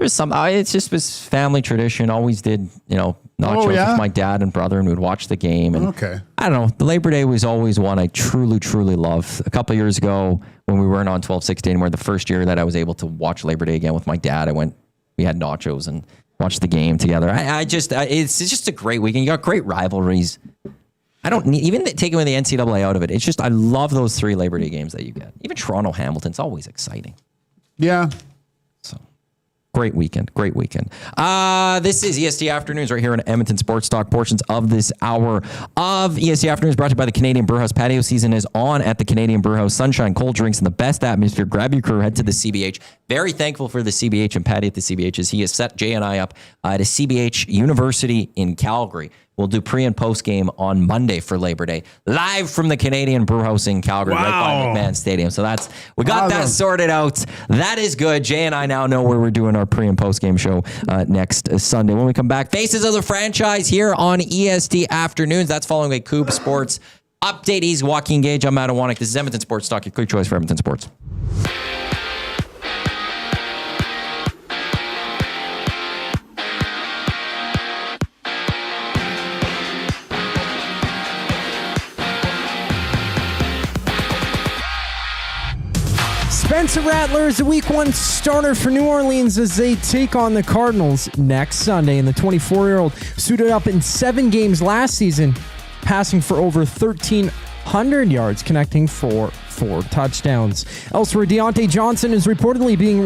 some. It's just was family tradition. Always did nachos with my dad and brother, and we'd watch the game. And I don't know. The Labor Day was always one I truly, truly loved. A couple of years ago, when we weren't on 12-16 anymore, the first year that I was able to watch Labor Day again with my dad, we had nachos and watched the game together. It's just a great weekend. You got great rivalries. I don't need, even taking away the NCAA out of it. It's just, I love those 3 Labor Day games that you get. Even Toronto Hamilton's always exciting. Yeah. So great weekend. This is EST Afternoons right here on Edmonton Sports Talk. Portions of this hour of EST Afternoons brought to you by the Canadian Brewhouse. Patio season is on at the Canadian Brewhouse. Sunshine, cold drinks, and the best atmosphere. Grab your crew, head to the CBH. Very thankful for the CBH and Patty at the CBH as he has set Jay and I up at a CBH University in Calgary. We'll do pre and post game on Monday for Labor Day, live from the Canadian Brewhouse in Calgary, right by McMahon Stadium. So we got that sorted out. That is good. Jay and I now know where we're doing our pre and post game show next Sunday. When we come back, Faces of the Franchise here on EST Afternoons. That's following a Coop Sports update. He's Joaquin Gage. I'm Matt Iwanyk. This is Edmonton Sports Talk, your clear choice for Edmonton Sports. Spencer Rattler is a Week 1 starter for New Orleans as they take on the Cardinals next Sunday. And the 24-year-old suited up in 7 games last season, passing for over 1,300 yards, connecting for 4 touchdowns. Elsewhere, Deontay Johnson is reportedly being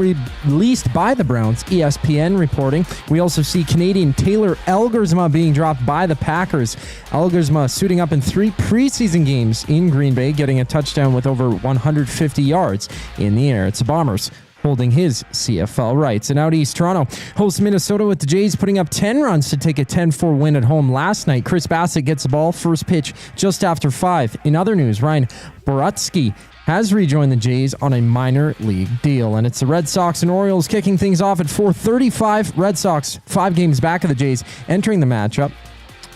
released by the Browns, ESPN reporting. We also see Canadian Taylor Elgersma being dropped by the Packers. Elgersma suiting up in 3 preseason games in Green Bay, getting a touchdown with over 150 yards in the air. It's the Bombers holding his CFL rights. And out east, Toronto hosts Minnesota with the Jays putting up 10 runs to take a 10-4 win at home last night. Chris Bassett gets the ball, first pitch just after 5. In other news, Ryan Borutsky has rejoined the Jays on a minor league deal. And it's the Red Sox and Orioles kicking things off at 4:35. Red Sox 5 games back of the Jays entering the matchup.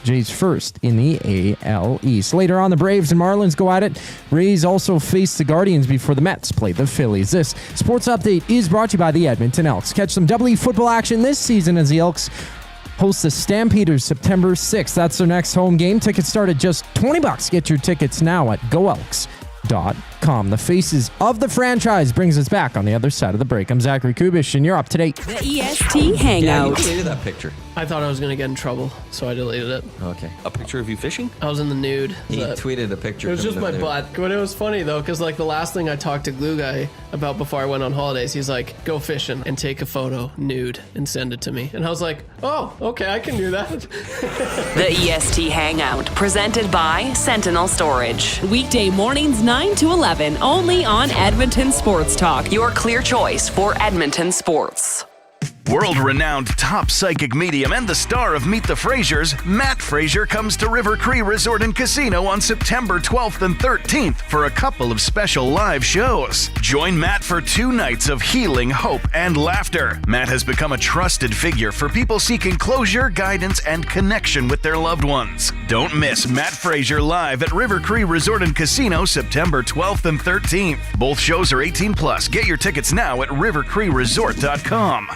Jays first in the AL East. Later on, the Braves and Marlins go at it. Rays also face the Guardians before the Mets play the Phillies. This sports update is brought to you by the Edmonton Elks. Catch some WE football action this season as the Elks host the Stampeders September 6th. That's their next home game. Tickets start at just $20. Get your tickets now at goelks.com. The faces of the franchise brings us back on the other side of the break. I'm Zachary Kubish, and you're up to date. The EST Hangout. You deleted that picture. I thought I was going to get in trouble, so I deleted it. Okay. A picture of you fishing? I was in the nude. He tweeted a picture. It was just my butt. But it was funny, though, because like the last thing I talked to Glue Guy about before I went on holidays, he's like, go fishing and take a photo nude and send it to me. And I was like, oh, okay, I can do that. The EST Hangout, presented by Sentinel Storage. Weekday mornings 9 to 11, only on Edmonton Sports Talk. Your clear choice for Edmonton sports. World-renowned top psychic medium and the star of Meet the Frasers, Matt Fraser comes to River Cree Resort and Casino on September 12th and 13th for a couple of special live shows. Join Matt for 2 nights of healing, hope, and laughter. Matt has become a trusted figure for people seeking closure, guidance, and connection with their loved ones. Don't miss Matt Fraser live at River Cree Resort and Casino September 12th and 13th. Both shows are 18+. Get your tickets now at rivercreeresort.com.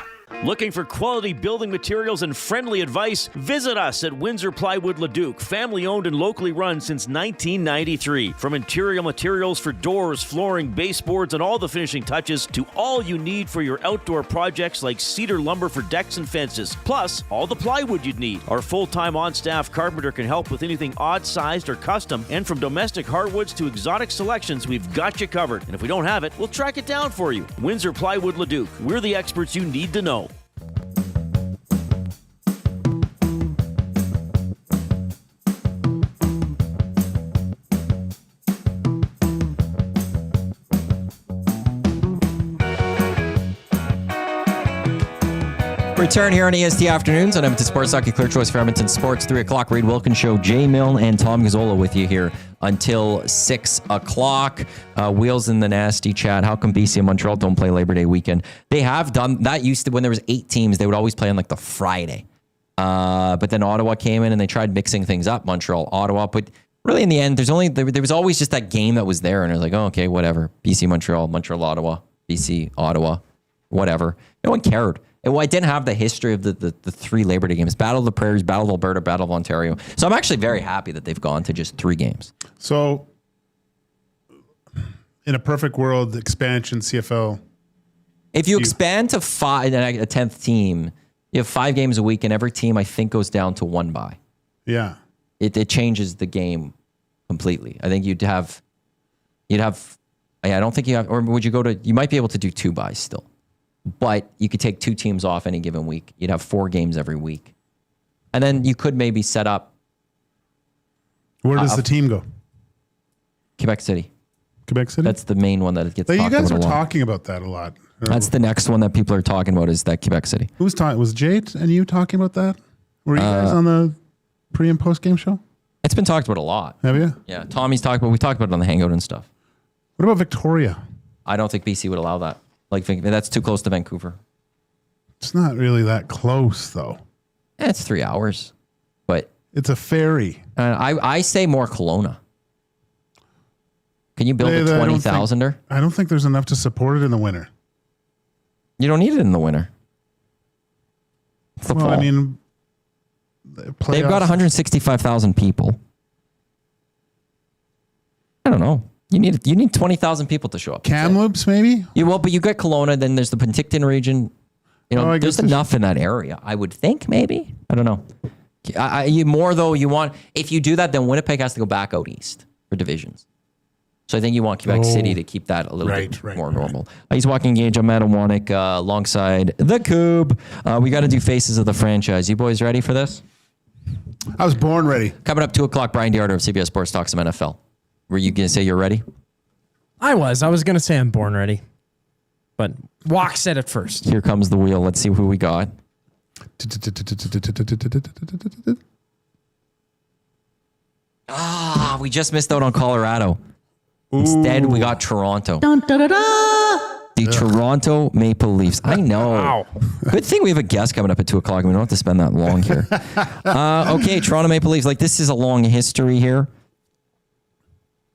Looking for quality building materials and friendly advice? Visit us at Windsor Plywood Leduc, family owned and locally run since 1993. From interior materials for doors, flooring, baseboards, and all the finishing touches to all you need for your outdoor projects like cedar lumber for decks and fences, plus all the plywood you'd need. Our full-time on-staff carpenter can help with anything odd-sized or custom, and from domestic hardwoods to exotic selections, we've got you covered. And if we don't have it, we'll track it down for you. Windsor Plywood Leduc. We're the experts you need to know. Return here on EST Afternoons on Edmonton Sports Talk, your clear choice for Edmonton Sports. 3 o'clock, Reed Wilkins Show. Jay Milne and Tom Gazzola with you here until 6 o'clock. Wheels in the nasty chat. How come BC and Montreal don't play Labor Day weekend? They have done that. Used to, when there was 8 teams, they would always play on like the Friday. But then Ottawa came in and they tried mixing things up. Montreal, Ottawa, but really in the end, there was always just that game that was there, and it was like, oh, okay, whatever. BC, Montreal, Montreal, Ottawa, BC, Ottawa, whatever. No one cared. I didn't have the history of the 3 Labor Day games. Battle of the Prairies, Battle of Alberta, Battle of Ontario. So I'm actually very happy that they've gone to just 3 games. So in a perfect world, expansion, CFL. If you expand to 5, a 10th team, you have 5 games a week, and every team, I think, goes down to 1 bye. Yeah. It changes the game completely. I think you'd have, I don't think you have, or would you you might be able to do 2 byes still. But you could take 2 teams off any given week. You'd have 4 games every week. And then you could maybe set up. Where does the team go? Quebec City. Quebec City? That's the main one that it gets talked about. You guys were talking about that a lot. That's the next one that people are talking about, is that Quebec City. Who's talking? Was Jade and you talking about that? Were you guys on the pre and post game show? It's been talked about a lot. Have you? Yeah. Tommy's talked about, we talked about it on the Hangout and stuff. What about Victoria? I don't think BC would allow that. Like, that's too close to Vancouver. It's not really that close, though. It's 3 hours, but it's a ferry. I say more Kelowna. Can you build a 20,000er? I don't think there's enough to support it in the winter. You don't need it in the winter. It's the fall. I mean, they've got 165,000 people. I don't know. You need 20,000 people to show up. Kamloops, maybe? But you got Kelowna, then there's the Penticton region. There's enough in that area, I would think, maybe. I don't know. If you do that, then Winnipeg has to go back out east for divisions. So I think you want Quebec City to keep that a little bit more normal. He's Joaquin Gage. I'm Matt Iwanyk alongside the Coob. We got to do Faces of the Franchise. You boys ready for this? I was born ready. Coming up 2 o'clock, Bryan DeArdo of CBS Sports talks some NFL. Were you going to say you're ready? I was going to say I'm born ready. But Walk said it first. Here comes the wheel. Let's see who we got. We just missed out on Colorado. Instead, we got Toronto. Dun, da, da, da. The Toronto Maple Leafs. I know. Wow. Good thing we have a guest coming up at 2 o'clock. We don't have to spend that long here. Okay, Toronto Maple Leafs. This is a long history here.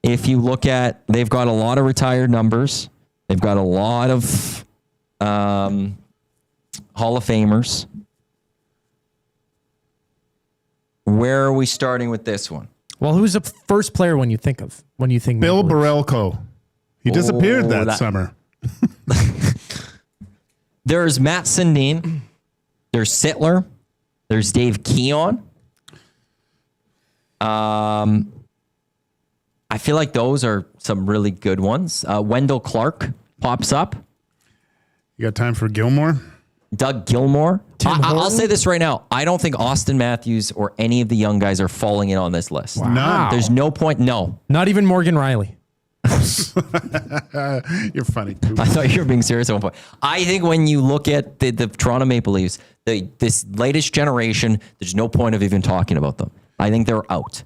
If you look at, they've got a lot of retired numbers. They've got a lot of Hall of Famers. Where are we starting with this one? Well, who's the first player when you think Bill Barelko? He disappeared that summer. There's Matt Sundin. There's Sittler. There's Dave Keon. I feel like those are some really good ones. Wendell Clark pops up. You got time for Gilmore? Doug Gilmore. I'll say this right now. I don't think Austin Matthews or any of the young guys are falling in on this list. Wow. There's no point. No. Not even Morgan Riley. You're funny, too. I thought you were being serious at one point. I think when you look at the Toronto Maple Leafs, this latest generation, there's no point of even talking about them. I think they're out.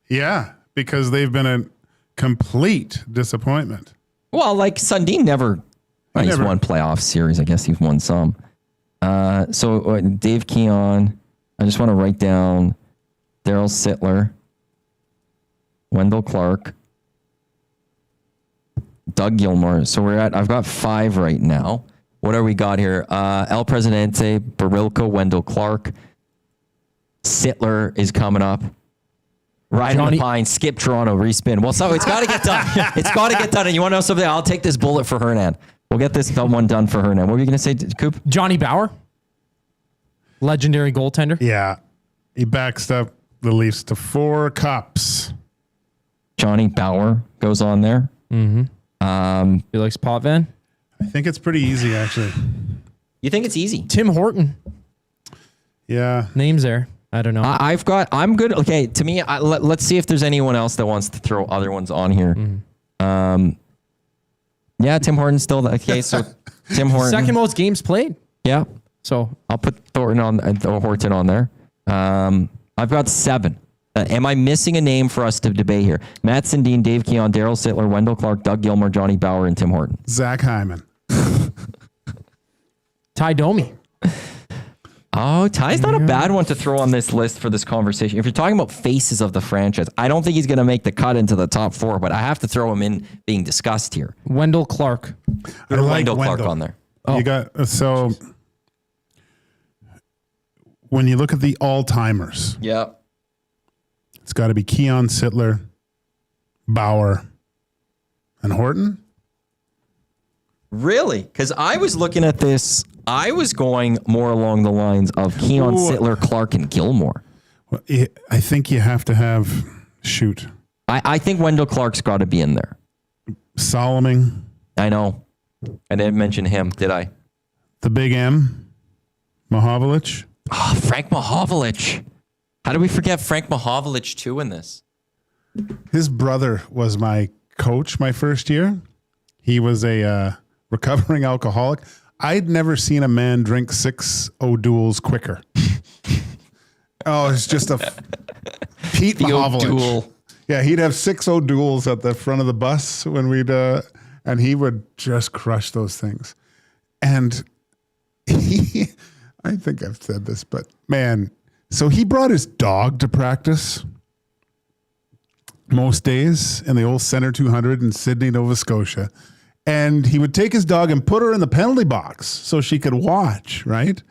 Yeah, because they've been a complete disappointment. Well, Sundin never... He's won playoff series. I guess he's won some. So Dave Keon. I just want to write down Daryl Sittler, Wendell Clark, Doug Gilmore. So I've got 5 right now. What are we got here? El Presidente, Barilko, Wendell Clark. Sittler is coming up. Riding the pine, skip Toronto, respin. Well, so it's got to get done. It's got to get done. And you want to know something? I'll take this bullet for Hernan. We'll get this one done for Hernan. What were you going to say, Coop? Johnny Bauer, legendary goaltender. Yeah, he backs up the Leafs to 4 cups. Johnny Bauer goes on there. Mm-hmm. He likes Potvin. I think it's pretty easy, actually. You think it's easy? Tim Horton. Yeah. Names there. I don't know. I'm good. Okay, to me, let's see if there's anyone else that wants to throw other ones on here. Mm-hmm. Yeah, Tim Horton's still okay. So Tim Horton, second most games played. Yeah. So I'll put Horton on there. I've got 7. Am I missing a name for us to debate here? Matt Sundin, Dave Keon, Daryl Sittler, Wendell Clark, Doug Gilmore, Johnny Bauer, and Tim Horton. Zach Hyman. Ty Domi. Oh, Ty's not a bad one to throw on this list for this conversation. If you're talking about faces of the franchise, I don't think he's going to make the cut into the top 4, but I have to throw him in being discussed here. Wendell Clark. I like Wendell Clark on there. Oh. You got so when you look at the all-timers, yeah, it's got to be Keon, Sittler, Bauer, and Horton. Really? Because I was looking at this, I was going more along the lines of Keon, Sittler, Clark, and Gilmore. Well, I think you have to have shoot. I think Wendell Clark's got to be in there. Solomon. I know. I didn't mention him, did I? The Big M. Mahovlich. Oh, Frank Mahovlich. How do we forget Frank Mahovlich too in this? His brother was my coach my first year. He was a recovering alcoholic. I'd never seen a man drink 6 O'Douls quicker. Oh, it's just a Pete Mahovlich. O'Doul. Yeah, he'd have 6 O'Douls at the front of the bus when we'd, and he would just crush those things. And he, I think I've said this, but man, so he brought his dog to practice most days in the old Center 200 in Sydney, Nova Scotia. And he would take his dog and put her in the penalty box so she could watch, right?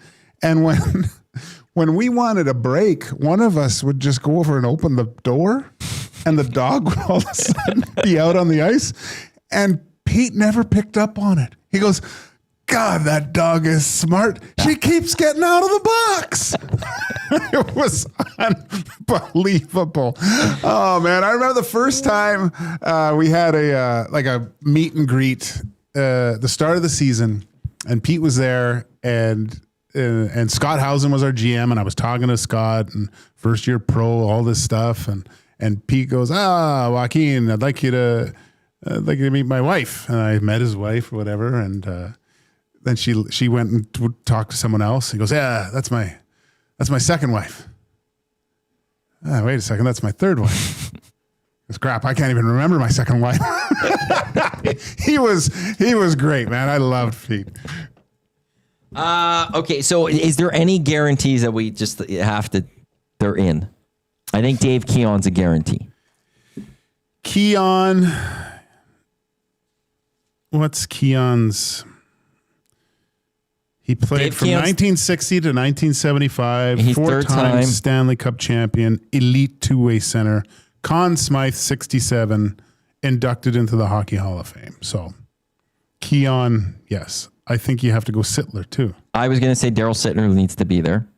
And when we wanted a break, one of us would just go over and open the door and the dog would all of a sudden be out on the ice, and Pete never picked up on it. He goes, God, that dog is smart. She keeps getting out of the box. It was unbelievable. Oh man, I remember the first time we had a meet and greet, the start of the season, and Pete was there, and Scott Housen was our GM, and I was talking to Scott, and first year pro, all this stuff, and Pete goes, Joaquin, I'd like you to meet my wife, and I met his wife or whatever, and then she went and would talk to someone else. He goes, yeah, that's my second wife. Wait a second, that's my third wife. It's crap. I can't even remember my second wife. He was great, man. I loved Pete. Okay, so is there any guarantees that we just have to? They're in. I think Dave Keon's a guarantee. Keon, what's Keon's? He played Dave from Keon's 1960 to 1975. He's Four-time Stanley Cup champion, elite two-way center. Conn Smythe, 67, inducted into the Hockey Hall of Fame. So, Keon, yes. I think you have to go Sittler, too. I was going to say Daryl Sittler needs to be there.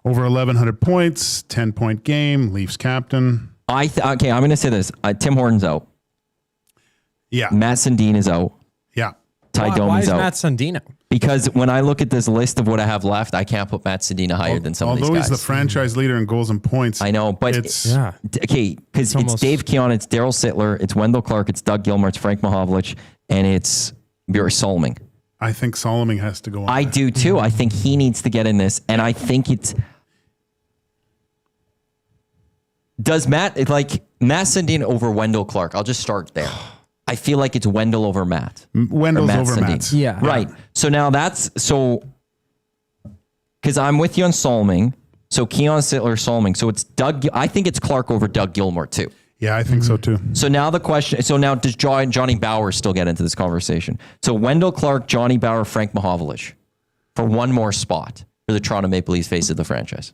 Over 1,100 points, 10-point game, Leafs captain. Okay, I'm going to say this. Tim Horton's out. Yeah. Matt Sundin is out. Yeah. Ty Domi's Why is out. Matt Sundin out? Because when I look at this list of what I have left, I can't put Matt Sundin higher than some of these guys. Although he's the franchise leader in goals and points. I know, but okay, because it's Dave Keon, it's Daryl Sittler, it's Wendell Clark, it's Doug Gilmour, it's Frank Mahovlich, and it's Björn Solming. I think Soloming has to go on. I do too. I think he needs to get in this, and I think it's... Does Matt Sundin over Wendell Clark? I'll just start there. I feel like it's Wendell over Matt. Wendell's over Matt. Yeah. Right. So now because I'm with you on Solming. So Keon, Sittler, Solming. So it's Doug. I think it's Clark over Doug Gilmour too. Yeah, I think so too. So now the question. So now does Johnny Bauer still get into this conversation? So Wendell Clark, Johnny Bauer, Frank Mahovlich for one more spot for the Toronto Maple Leafs face of the franchise.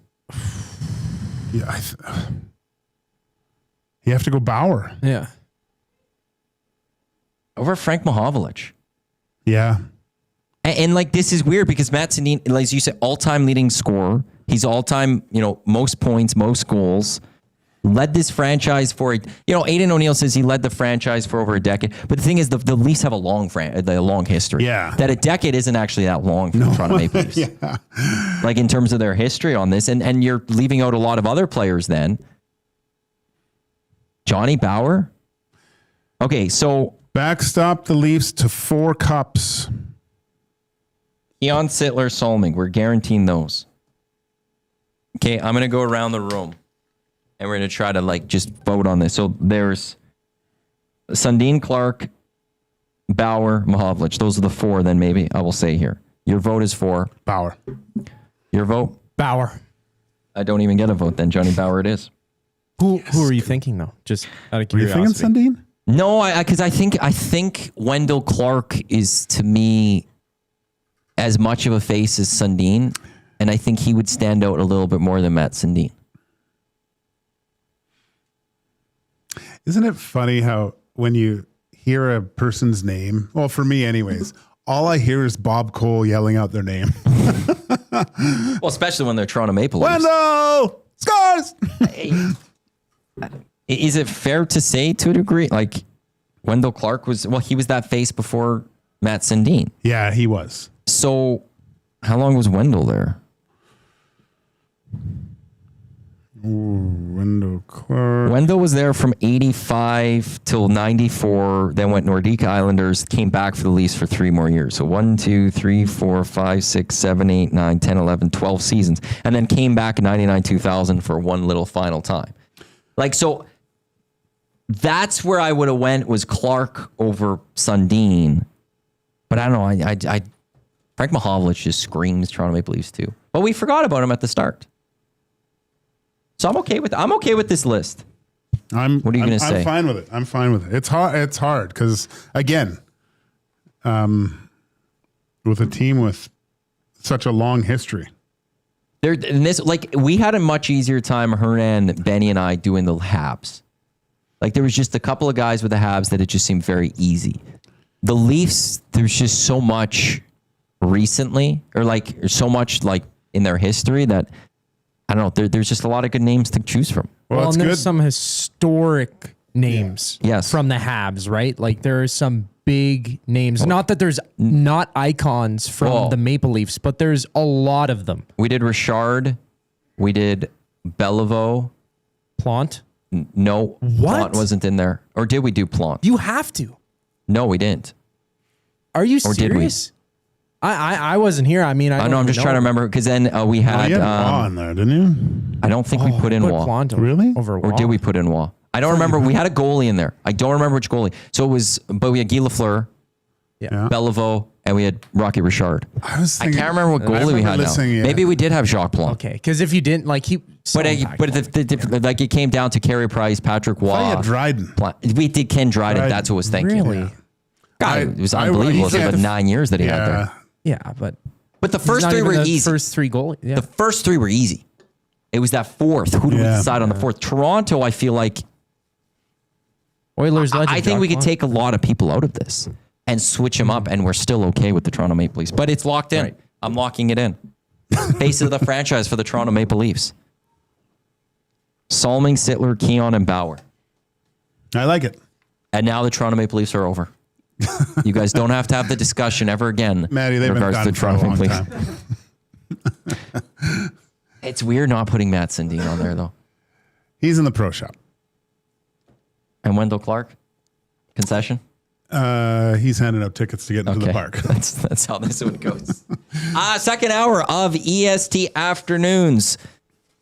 Yeah, you have to go Bauer. Yeah. Over Frank Mahovlich. Yeah. And like, this is weird because Matt Sundin, as you said, all-time leading scorer. He's all-time, most points, most goals. Led this franchise for, Aidan O'Neill says he led the franchise for over a decade. But the thing is, the Leafs have a long history. Yeah. That a decade isn't actually that long for the Toronto Maple Leafs. Yeah. Like in terms of their history on this. And you're leaving out a lot of other players then. Johnny Bauer? Okay, so... Backstop the Leafs to 4 cups. Keon, Sittler, Solming. We're guaranteeing those. Okay, I'm going to go around the room. And we're going to try to just vote on this. So there's Sundin, Clark, Bauer, Mahovlich. Those are the 4 then maybe I will say here. Your vote is for? Bauer. Your vote? Bauer. I don't even get a vote then. Johnny Bauer it is. Who are you thinking though? Just out of curiosity. Were you thinking Sundin? No, because I think Wendell Clark is, to me, as much of a face as Sundin, and I think he would stand out a little bit more than Matt Sundin. Isn't it funny how when you hear a person's name, well, for me anyways, all I hear is Bob Cole yelling out their name. Well, especially when they're Toronto Maple Leafs. Wendell! Scores! Is it fair to say, to a degree, Wendell Clark he was that face before Matt Sundin? Yeah, he was. So how long was Wendell there? Wendell Clark. Wendell was there from 85 till 94, then went Nordique Islanders, came back for the Leafs for 3 more years. So 1, 2, 3, 4, 5, 6, 7, 8, 9, 10, 11, 12 seasons. And then came back in 99, 2000 for one little final time. So that's where I would have went, was Clark over Sundin. But I don't know. I Frank Mahovlich just screams Toronto Maple Leafs too. But we forgot about him at the start. So I'm okay with this list. What are you going to say? I'm fine with it. I'm fine with it. It's hard because, again, with a team with such a long history. We had a much easier time, Hernan, Benny, and I, doing the Habs. Like there was just a couple of guys with the Habs that it just seemed very easy. The Leafs, there's just so much recently, or like so much like in their history that I don't know. There's just a lot of good names to choose from. Well, and there's some historic names from the Habs, right? Like there are some big names. Not that there's not icons from the Maple Leafs, but there's a lot of them. We did Richard. We did Beliveau. Plant? No. What? Plant wasn't in there. Or did we do Plant? You have to. No, we didn't. Are you or serious? Did we? I wasn't here. I mean, I know. I'm just trying to remember because then we had. you had Waugh in there, didn't you? I don't think we put in Waugh. Really? Or did we put in Waugh? I don't remember. We had a goalie in there. I don't remember which goalie. So it was, but we had Guy Lafleur, Beliveau, and we had Rocky Richard. I can't remember what goalie we had now. Maybe we did have Jacques Plante. Okay, because if you didn't, like he. But like it came down to Carey Price, Patrick Waugh. I had Dryden. We did Ken Dryden. That's what I was thinking. Really? God, it was unbelievable. It was about 9 years that he had there. Yeah, but the first three were easy. First three goals. Yeah. The first three were easy. It was that fourth. Who do we decide on the fourth? Toronto, I feel like. Oilers legend. I think we could take a lot of people out of this and switch them up, and we're still okay with the Toronto Maple Leafs. But it's locked in. Right. I'm locking it in. Face of the franchise for the Toronto Maple Leafs. Salming, Sittler, Keon, and Bauer. I like it. And now the Toronto Maple Leafs are over. You guys don't have to have the discussion ever again. Maddie, they've been done for a long time. It's weird not putting Matt Sundin on there, though. He's in the pro shop. And Wendell Clark? Concession? He's handing out tickets to get into the park. That's how this one goes. Second hour of EST Afternoons.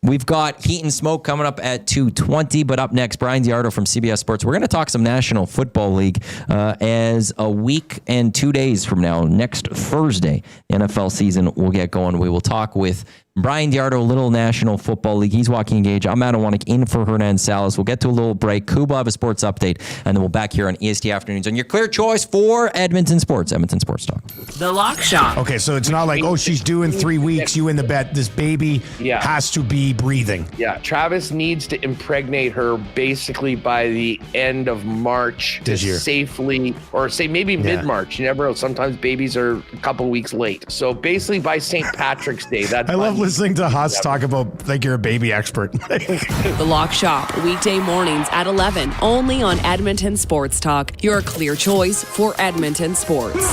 We've got Heat and Smoke coming up at 2:20, but up next, Bryan DeArdo from CBS Sports. We're going to talk some National Football League as a week and 2 days from now, next Thursday, NFL season will get going. We will talk with Bryan DeArdo, Little National Football League. He's Joaquin Gage. I'm Matt Iwanyk in for Hernan Salas. We'll get to a little break. Kuba have a sports update, and then we'll back here on EST Afternoons on your clear choice for Edmonton Sports, Edmonton Sports Talk. The Lock Shop. Okay, so it's not like, she's due in 3 weeks. You in the bet. This baby has to be breathing. Yeah, Travis needs to impregnate her basically by the end of March this year. Safely, or say maybe mid-March. You never know. Sometimes babies are a couple weeks late. So basically by St. Patrick's Day. I love listening to Huss talk about like you're a baby expert. The Lock Shop, weekday mornings at 11, only on Edmonton Sports Talk. Your clear choice for Edmonton sports.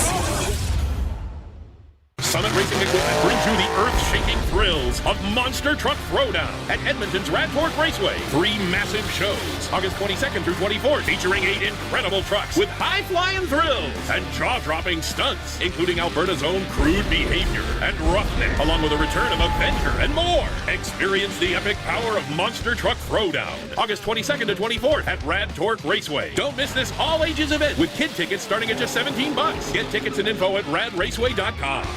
Summit Racing Equipment brings you the earth-shaking thrills of Monster Truck Throwdown at Edmonton's Rad Torque Raceway. 3 massive shows, August 22nd through 24th, featuring 8 incredible trucks with high-flying thrills and jaw-dropping stunts, including Alberta's own Crude Behavior and Roughneck, along with a return of Avenger and more. Experience the epic power of Monster Truck Throwdown, August 22nd to 24th at Rad Torque Raceway. Don't miss this all-ages event with kid tickets starting at just $17. Get tickets and info at radraceway.com.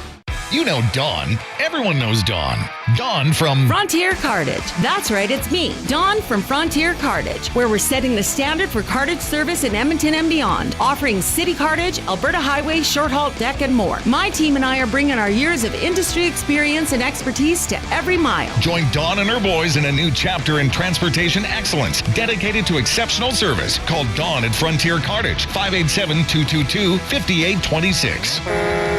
You know Dawn. Everyone knows Dawn. Dawn from Frontier Cartage. That's right, it's me, Dawn from Frontier Cartage, where we're setting the standard for cartage service in Edmonton and beyond, offering city cartage, Alberta highway, short haul deck, and more. My team and I are bringing our years of industry experience and expertise to every mile. Join Dawn and her boys in a new chapter in transportation excellence, dedicated to exceptional service. Call Dawn at Frontier Cartage, 587-222-5826.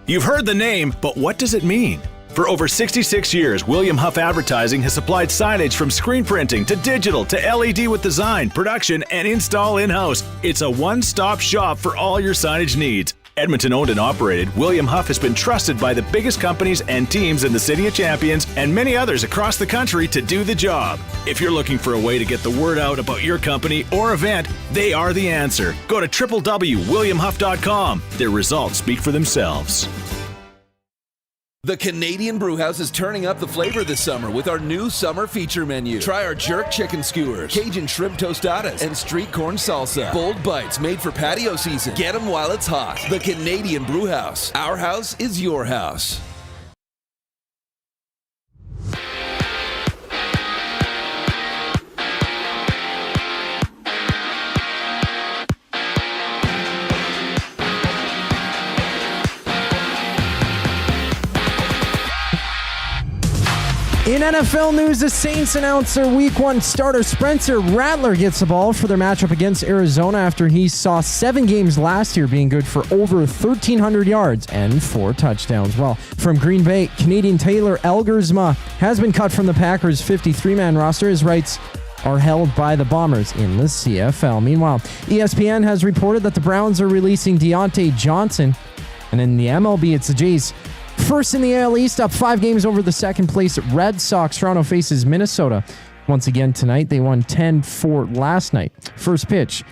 You've heard the name, but what does it mean? For over 66 years, William Huff Advertising has supplied signage from screen printing to digital to LED with design, production, and install in-house. It's a one-stop shop for all your signage needs. Edmonton owned and operated, William Huff has been trusted by the biggest companies and teams in the City of Champions and many others across the country to do the job. If you're looking for a way to get the word out about your company or event, they are the answer. Go to www.williamhuff.com. Their results speak for themselves. The Canadian Brewhouse is turning up the flavor this summer with our new summer feature menu. Try our jerk chicken skewers, Cajun shrimp tostadas, and street corn salsa. Bold bites made for patio season. Get them while it's hot. The Canadian Brewhouse. Our house is your house. In NFL news, the Saints announced their Week 1 starter Spencer Rattler gets the ball for their matchup against Arizona after he saw 7 games last year being good for over 1,300 yards and 4 touchdowns. Well, from Green Bay, Canadian Taylor Elgersma has been cut from the Packers' 53-man roster. His rights are held by the Bombers in the CFL. Meanwhile, ESPN has reported that the Browns are releasing Deontay Johnson. And in the MLB, it's the Jays first in the AL East, up 5 games over the second-place Red Sox. Toronto faces Minnesota once again tonight. They won 10-4 last night. First pitch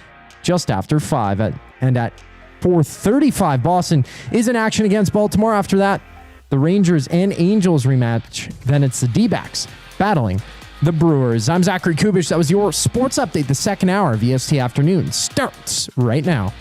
just after 5. And at 4:35, Boston is in action against Baltimore. After that, the Rangers and Angels rematch. Then it's the D-backs battling the Brewers. I'm Zachary Kubish. That was your sports update. The second hour of EST Afternoon starts right now.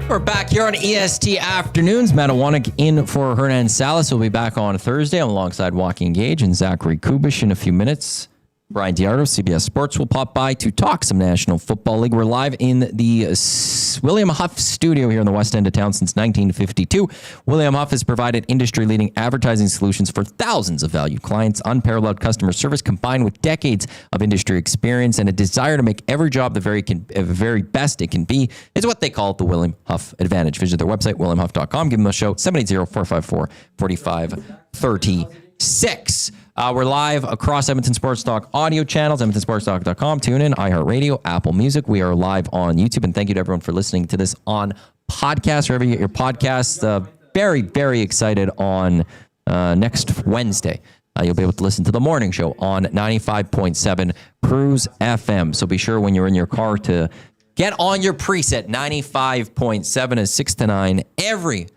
We're back here on EST Afternoons. Matt Iwanyk in for Hernan Salas. We'll be back on Thursday alongside Joaquin Gage and Zachary Kubish in a few minutes. Bryan DeArdo, CBS Sports, will pop by to talk some National Football League. We're live in the William Huff studio here in the West End of town since 1952. William Huff has provided industry-leading advertising solutions for thousands of valued clients. Unparalleled customer service combined with decades of industry experience and a desire to make every job the very best it can be is what they call the William Huff Advantage. Visit their website, williamhuff.com. Give them a shout, 780-454-4536. We're live across Edmonton Sports Talk audio channels, edmontonsportstalk.com, TuneIn, iHeartRadio, Apple Music. We are live on YouTube, and thank you to everyone for listening to this on podcast, wherever you get your podcasts. Very, very excited on next Wednesday. You'll be able to listen to the morning show on 95.7 Cruise FM. So be sure when you're in your car to get on your preset 95.7 is 6 to 9 every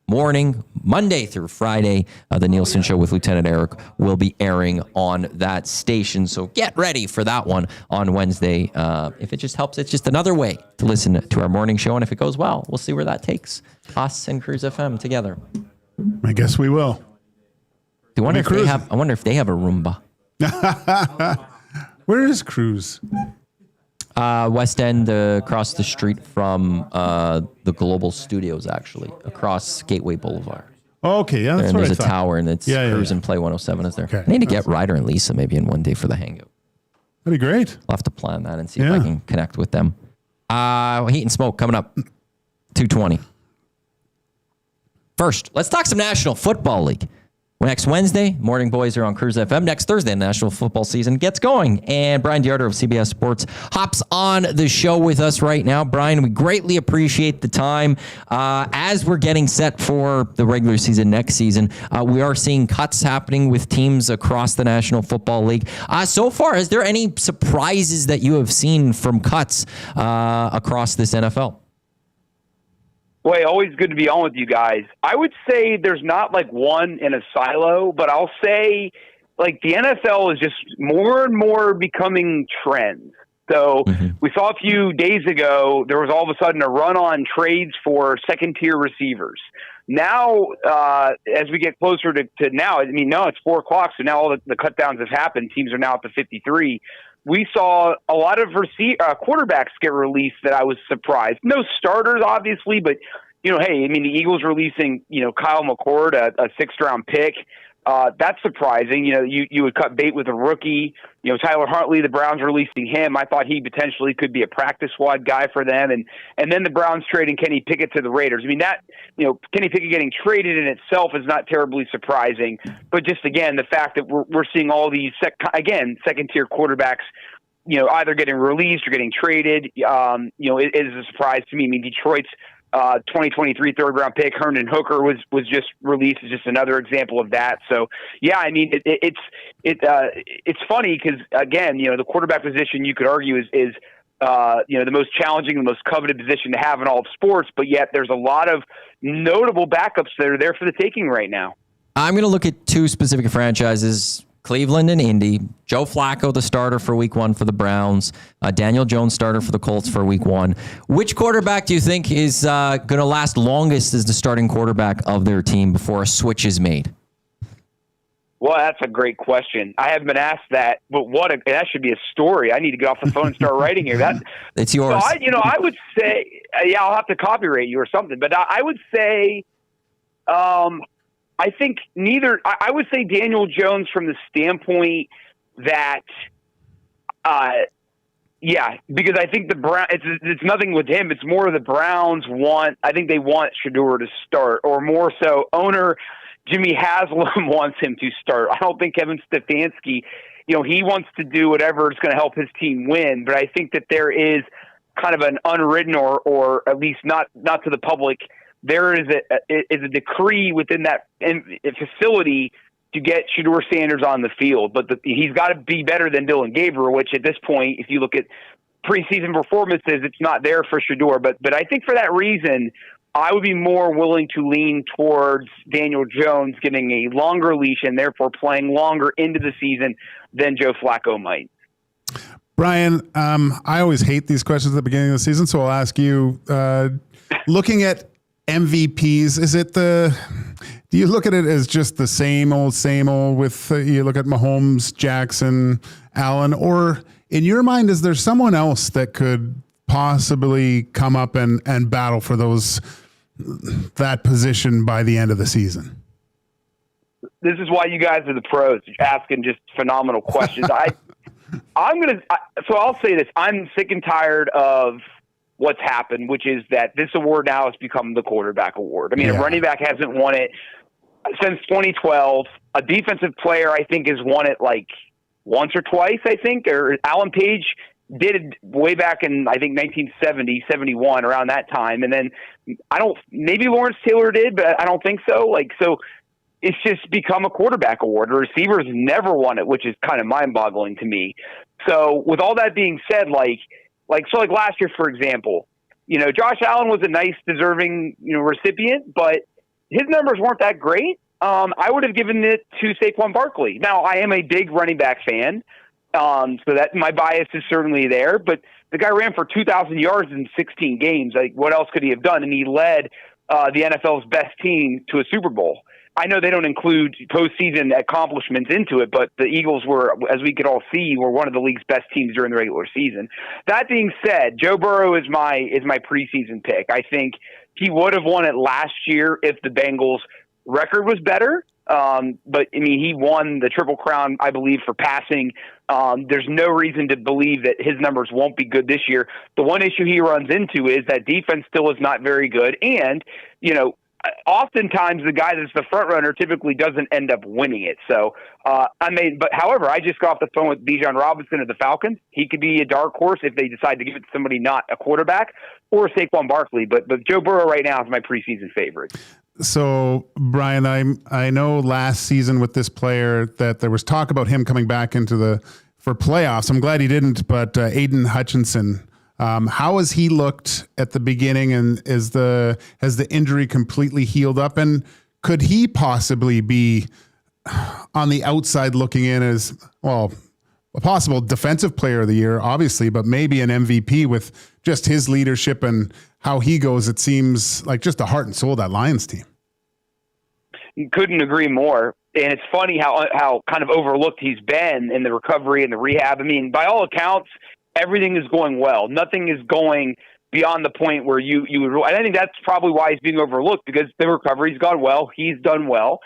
morning, Monday through Friday. The Nielsen Show with Lieutenant Eric will be airing on that station. So get ready for that one on Wednesday. If it just helps, it's just another way to listen to our morning show. And if it goes well, we'll see where that takes us and Cruise FM together. I guess we will. I wonder if they have a Roomba. Where is Cruise? West End, across the street from the Global Studios, actually, across Gateway Boulevard. Oh, okay, yeah, that's and what there's I a tower, and it's Cruise and Play 107 is there. Okay, I need to get Ryder and Lisa maybe in one day for the hangout. That'd be great. I'll have to plan that and see if I can connect with them. Heat and Smoke coming up, 2:20. First, let's talk some National Football League. Next Wednesday, Morning Boys are on Cruise FM. Next Thursday, the National Football season gets going. And Bryan DeArdo of CBS Sports hops on the show with us right now. Bryan, we greatly appreciate the time. As we're getting set for the regular season next season, we are seeing cuts happening with teams across the National Football League. So far, is there any surprises that you have seen from cuts across this NFL? Boy, always good to be on with you guys. I would say there's not like one in a silo, but I'll say like the NFL is just more and more becoming trends. So we saw a few days ago, there was all of a sudden a run on trades for second-tier receivers. Now, as we get closer to now, I mean, no, it's 4 o'clock, so now all the cut downs have happened. Teams are now at the 53. We saw a lot of quarterbacks get released that I was surprised. No starters, obviously, but, hey, I mean, the Eagles releasing, Kyle McCord, a 6th-round pick. That's surprising. You would cut bait with a rookie. Tyler Huntley, the Browns releasing him. I thought he potentially could be a practice squad guy for them. And then the Browns trading Kenny Pickett to the Raiders. I mean, Kenny Pickett getting traded in itself is not terribly surprising. But just, again, the fact that we're seeing all these, second-tier quarterbacks, either getting released or getting traded, is a surprise to me. I mean, Detroit's 2023 3rd-round pick, Herndon Hooker, was just released. Is just another example of that. So, yeah, I mean, it's funny because, again, the quarterback position, you could argue, is the most challenging, the most coveted position to have in all of sports, but yet there's a lot of notable backups that are there for the taking right now. I'm going to look at two specific franchises, Cleveland and Indy. Joe Flacco, the starter for week 1 for the Browns. Daniel Jones, starter for the Colts for week 1. Which quarterback do you think is going to last longest as the starting quarterback of their team before a switch is made? Well, that's a great question. I haven't been asked that, but that should be a story. I need to get off the phone and start writing here. It's yours. So I would say, I'll have to copyright you or something, but I would say, I think neither. I would say Daniel Jones from the standpoint that, because I think the Browns. It's nothing with him. It's more the Browns want. I think they want Shedeur to start, or more so, owner Jimmy Haslam wants him to start. I don't think Kevin Stefanski, he wants to do whatever is going to help his team win. But I think that there is kind of an unwritten, or at least not to the public. There is a decree within that facility to get Shedeur Sanders on the field, but he's got to be better than Dylan Gager, which at this point, if you look at preseason performances, it's not there for Shedeur. But I think for that reason, I would be more willing to lean towards Daniel Jones getting a longer leash and therefore playing longer into the season than Joe Flacco might. Brian, I always hate these questions at the beginning of the season, so I'll ask you, looking at MVPs, do you look at it as just the same old with, you look at Mahomes, Jackson, Allen, or in your mind, is there someone else that could possibly come up and battle for that position by the end of the season? This is why you guys are the pros, asking just phenomenal questions. I'll say this. I'm sick and tired of what's happened, which is that this award now has become the quarterback award. I mean, a running back hasn't won it since 2012. A defensive player, I think, has won it like once or twice, I think. Or Alan Page did it way back in, I think, 1970, 71, around that time. And then maybe Lawrence Taylor did, but I don't think so. So it's just become a quarterback award. The receivers never won it, which is kind of mind-boggling to me. So with all that being said, like last year, for example, Josh Allen was a nice, deserving, recipient, but his numbers weren't that great. I would have given it to Saquon Barkley. Now, I am a big running back fan, so that my bias is certainly there, but the guy ran for 2,000 yards in 16 games. Like, what else could he have done? And he led the NFL's best team to a Super Bowl. I know they don't include postseason accomplishments into it, but the Eagles were, as we could all see, were one of the league's best teams during the regular season. That being said, Joe Burrow is my preseason pick. I think he would have won it last year if the Bengals' record was better. But I mean, he won the Triple Crown, I believe, for passing. There's no reason to believe that his numbers won't be good this year. The one issue he runs into is that defense still is not very good, and oftentimes the guy that's the front runner typically doesn't end up winning it. So, however, I just got off the phone with Bijan Robinson of the Falcons. He could be a dark horse if they decide to give it to somebody not a quarterback, or Saquon Barkley. But Joe Burrow right now is my preseason favorite. So, Brian, I know last season with this player that there was talk about him coming back for playoffs. I'm glad he didn't, but Aiden Hutchinson. How has he looked at the beginning, and has the injury completely healed up? And could he possibly be on the outside looking in as, well, a possible defensive player of the year, obviously, but maybe an MVP with just his leadership and how he goes? It seems like just the heart and soul of that Lions team. Couldn't agree more. And it's funny how kind of overlooked he's been in the recovery and the rehab. I mean, by all accounts, everything is going well. Nothing is going beyond the point where you would. And I think that's probably why he's being overlooked, because the recovery's gone well. He's done well,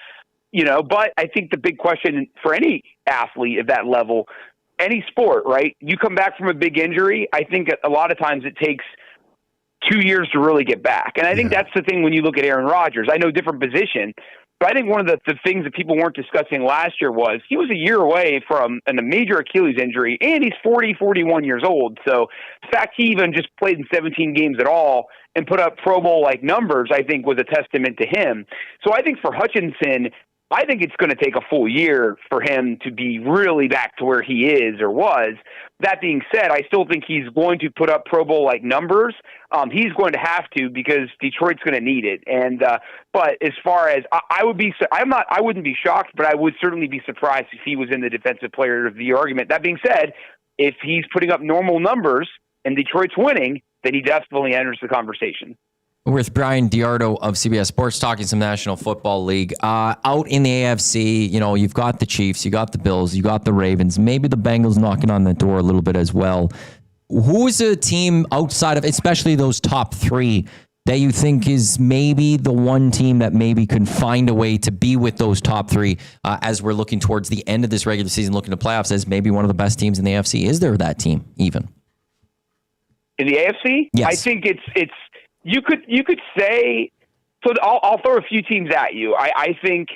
But I think the big question for any athlete at that level, any sport, right? You come back from a big injury. I think a lot of times it takes 2 years to really get back. And I think that's the thing when you look at Aaron Rodgers. I know different position, but I think one of the things that people weren't discussing last year was he was a year away from a major Achilles injury, and he's 41 years old. So the fact he even just played in 17 games at all and put up Pro Bowl-like numbers, I think, was a testament to him. So I think for Hutchinson, I think it's going to take a full year for him to be really back to where he is or was. That being said, I still think he's going to put up Pro Bowl-like numbers. He's going to have to because Detroit's going to need it. And but as far as I wouldn't be shocked, but I would certainly be surprised if he was in the Defensive Player of the Year argument. That being said, if he's putting up normal numbers and Detroit's winning, then he definitely enters the conversation. With Bryan DeArdo of CBS Sports talking some National Football League. Out in the AFC, you've got the Chiefs, you got the Bills, you got the Ravens, maybe the Bengals knocking on the door a little bit as well. Who is a team outside of, especially those top three, that you think is maybe the one team that maybe can find a way to be with those top three as we're looking towards the end of this regular season, looking to playoffs as maybe one of the best teams in the AFC? Is there that team even? In the AFC? Yes. I think it's you could say, so I'll throw a few teams at you. I think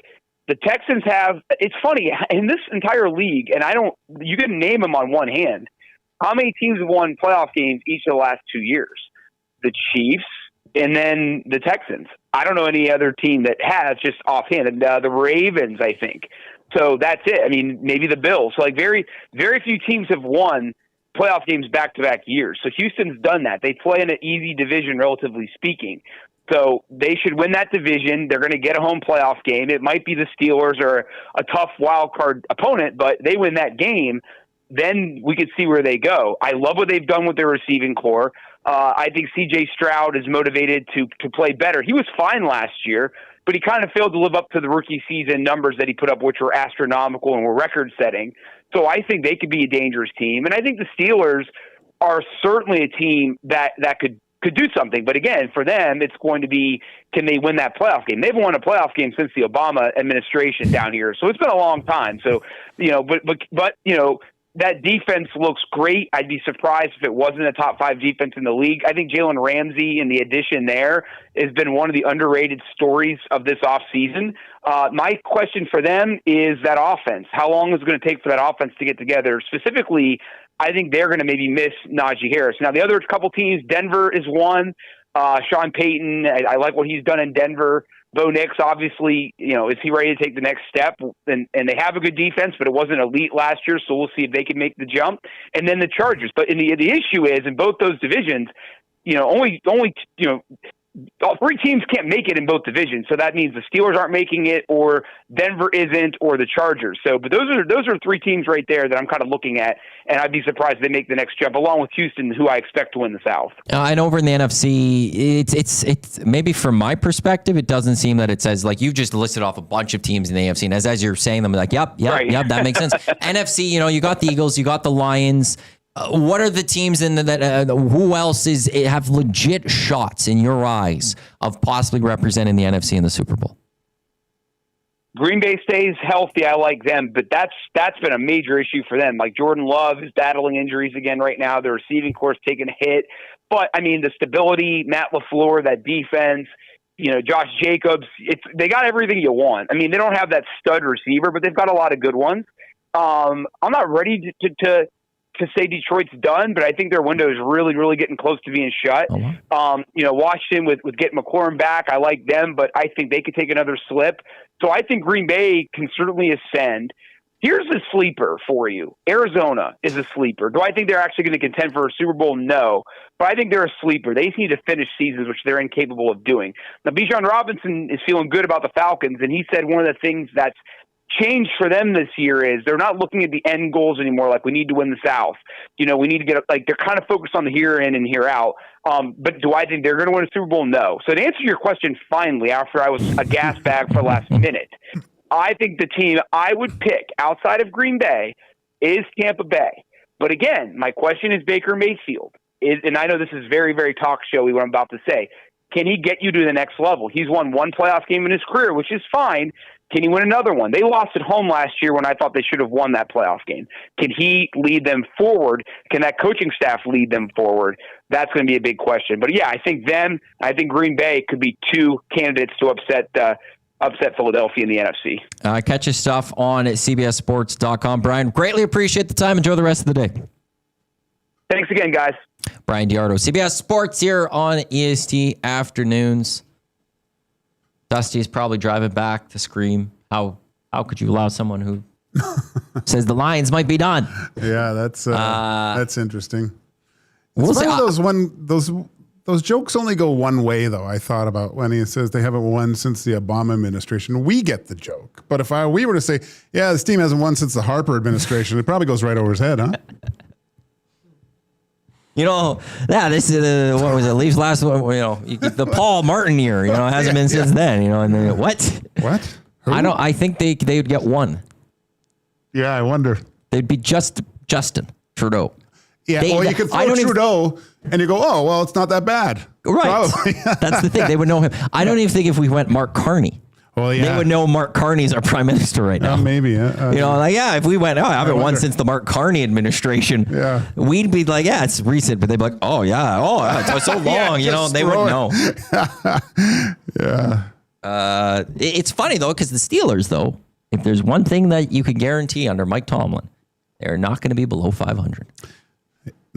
the Texans have, it's funny, in this entire league, and you can name them on one hand, how many teams have won playoff games each of the last 2 years? The Chiefs and then the Texans. I don't know any other team that has, just offhand. And the Ravens, I think. So that's it. I mean, maybe the Bills. So like very, very few teams have won playoff games back-to-back years. So Houston's done that. They play in an easy division, relatively speaking. So they should win that division. They're going to get a home playoff game. It might be the Steelers or a tough wild card opponent, but they win that game, then we could see where they go. I love what they've done with their receiving core. I think C.J. Stroud is motivated to play better. He was fine last year, but he kind of failed to live up to the rookie season numbers that he put up, which were astronomical and were record-setting. So I think they could be a dangerous team. And I think the Steelers are certainly a team that could do something. But again, for them, it's going to be, can they win that playoff game? They've won a playoff game since the Obama administration down here. So it's been a long time. So, but that defense looks great. I'd be surprised if it wasn't a top 5 defense in the league. I think Jalen Ramsey and the addition there has been one of the underrated stories of this offseason. My question for them is that offense. How long is it going to take for that offense to get together? Specifically, I think they're going to maybe miss Najee Harris. Now, the other couple teams, Denver is one. Sean Payton, I like what he's done in Denver. Bo Nix, obviously, is he ready to take the next step? And they have a good defense, but it wasn't elite last year, so we'll see if they can make the jump. And then the Chargers. But the issue is, in both those divisions, only all 3 teams can't make it in both divisions. So that means the Steelers aren't making it, or Denver isn't, or the Chargers. So, but those are 3 teams right there that I'm kind of looking at, and I'd be surprised if they make the next jump, along with Houston, who I expect to win the South. And over in the NFC, it's maybe from my perspective, it doesn't seem that it says, like, you've just listed off a bunch of teams in the AFC, and as you're saying them, like, yep, that makes sense. NFC, you got the Eagles, you got the Lions. What are the teams who else have legit shots in your eyes of possibly representing the NFC in the Super Bowl? Green Bay stays healthy. I like them, but that's been a major issue for them. Like Jordan Love is battling injuries again right now. The receiving core's taking a hit, but I mean the stability, Matt LaFleur, that defense, Josh Jacobs. They got everything you want. I mean, they don't have that stud receiver, but they've got a lot of good ones. I'm not ready to say Detroit's done, but I think their window is really, really getting close to being shut. Washington with getting McLaurin back, I like them, but I think they could take another slip. So I think Green Bay can certainly ascend. Here's a sleeper for you. Arizona is a sleeper. Do I think they're actually going to contend for a Super Bowl? No. But I think they're a sleeper. They just need to finish seasons, which they're incapable of doing. Now, Bijan Robinson is feeling good about the Falcons, and he said one of the things that's changed for them this year is they're not looking at the end goals anymore, like we need to win the South. We need to get they're kind of focused on the here in and here out. But do I think they're going to win a Super Bowl? No. So to answer your question, finally, after I was a gas bag for last minute, I think the team I would pick outside of Green Bay is Tampa Bay. But again, my question is Baker Mayfield. And I know this is very, very talk showy what I'm about to say. Can he get you to the next level? He's won 1 playoff game in his career, which is fine. Can he win another one? They lost at home last year when I thought they should have won that playoff game. Can he lead them forward? Can that coaching staff lead them forward? That's going to be a big question. But yeah, I think Green Bay could be 2 candidates to upset Philadelphia in the NFC. Catch your stuff on CBSSports.com. Bryan, greatly appreciate the time. Enjoy the rest of the day. Thanks again, guys. Bryan DeArdo, CBS Sports here on EST Afternoons. Dusty is probably driving back to scream how How could you allow someone who says the Lions might be done? Yeah, that's interesting. We'll It's see. funny those jokes only go one way, though. I thought about when he says they haven't won since the Obama administration. We get the joke, but if we were to say, "Yeah, this team hasn't won since the Harper administration," it probably goes right over his head, huh? This is what was it? Leafs last one. The Paul Martin year. Hasn't been since then. And then what? What? Who? I think they would get one. Yeah, I wonder. They'd be just Justin Trudeau. Yeah, you could throw Trudeau and you go, oh, well, it's not that bad. Right. Probably. That's the thing. They would know him. I don't even think if we went Mark Carney, they would know Mark Carney's our prime minister right now. Maybe. If we went, I haven't won since the Mark Carney administration. Yeah. We'd be like, yeah, it's recent, but they'd be like, it's so long. They wouldn't know. Yeah. It's funny though, because the Steelers, though, if there's one thing that you can guarantee under Mike Tomlin, they're not going to be below 500.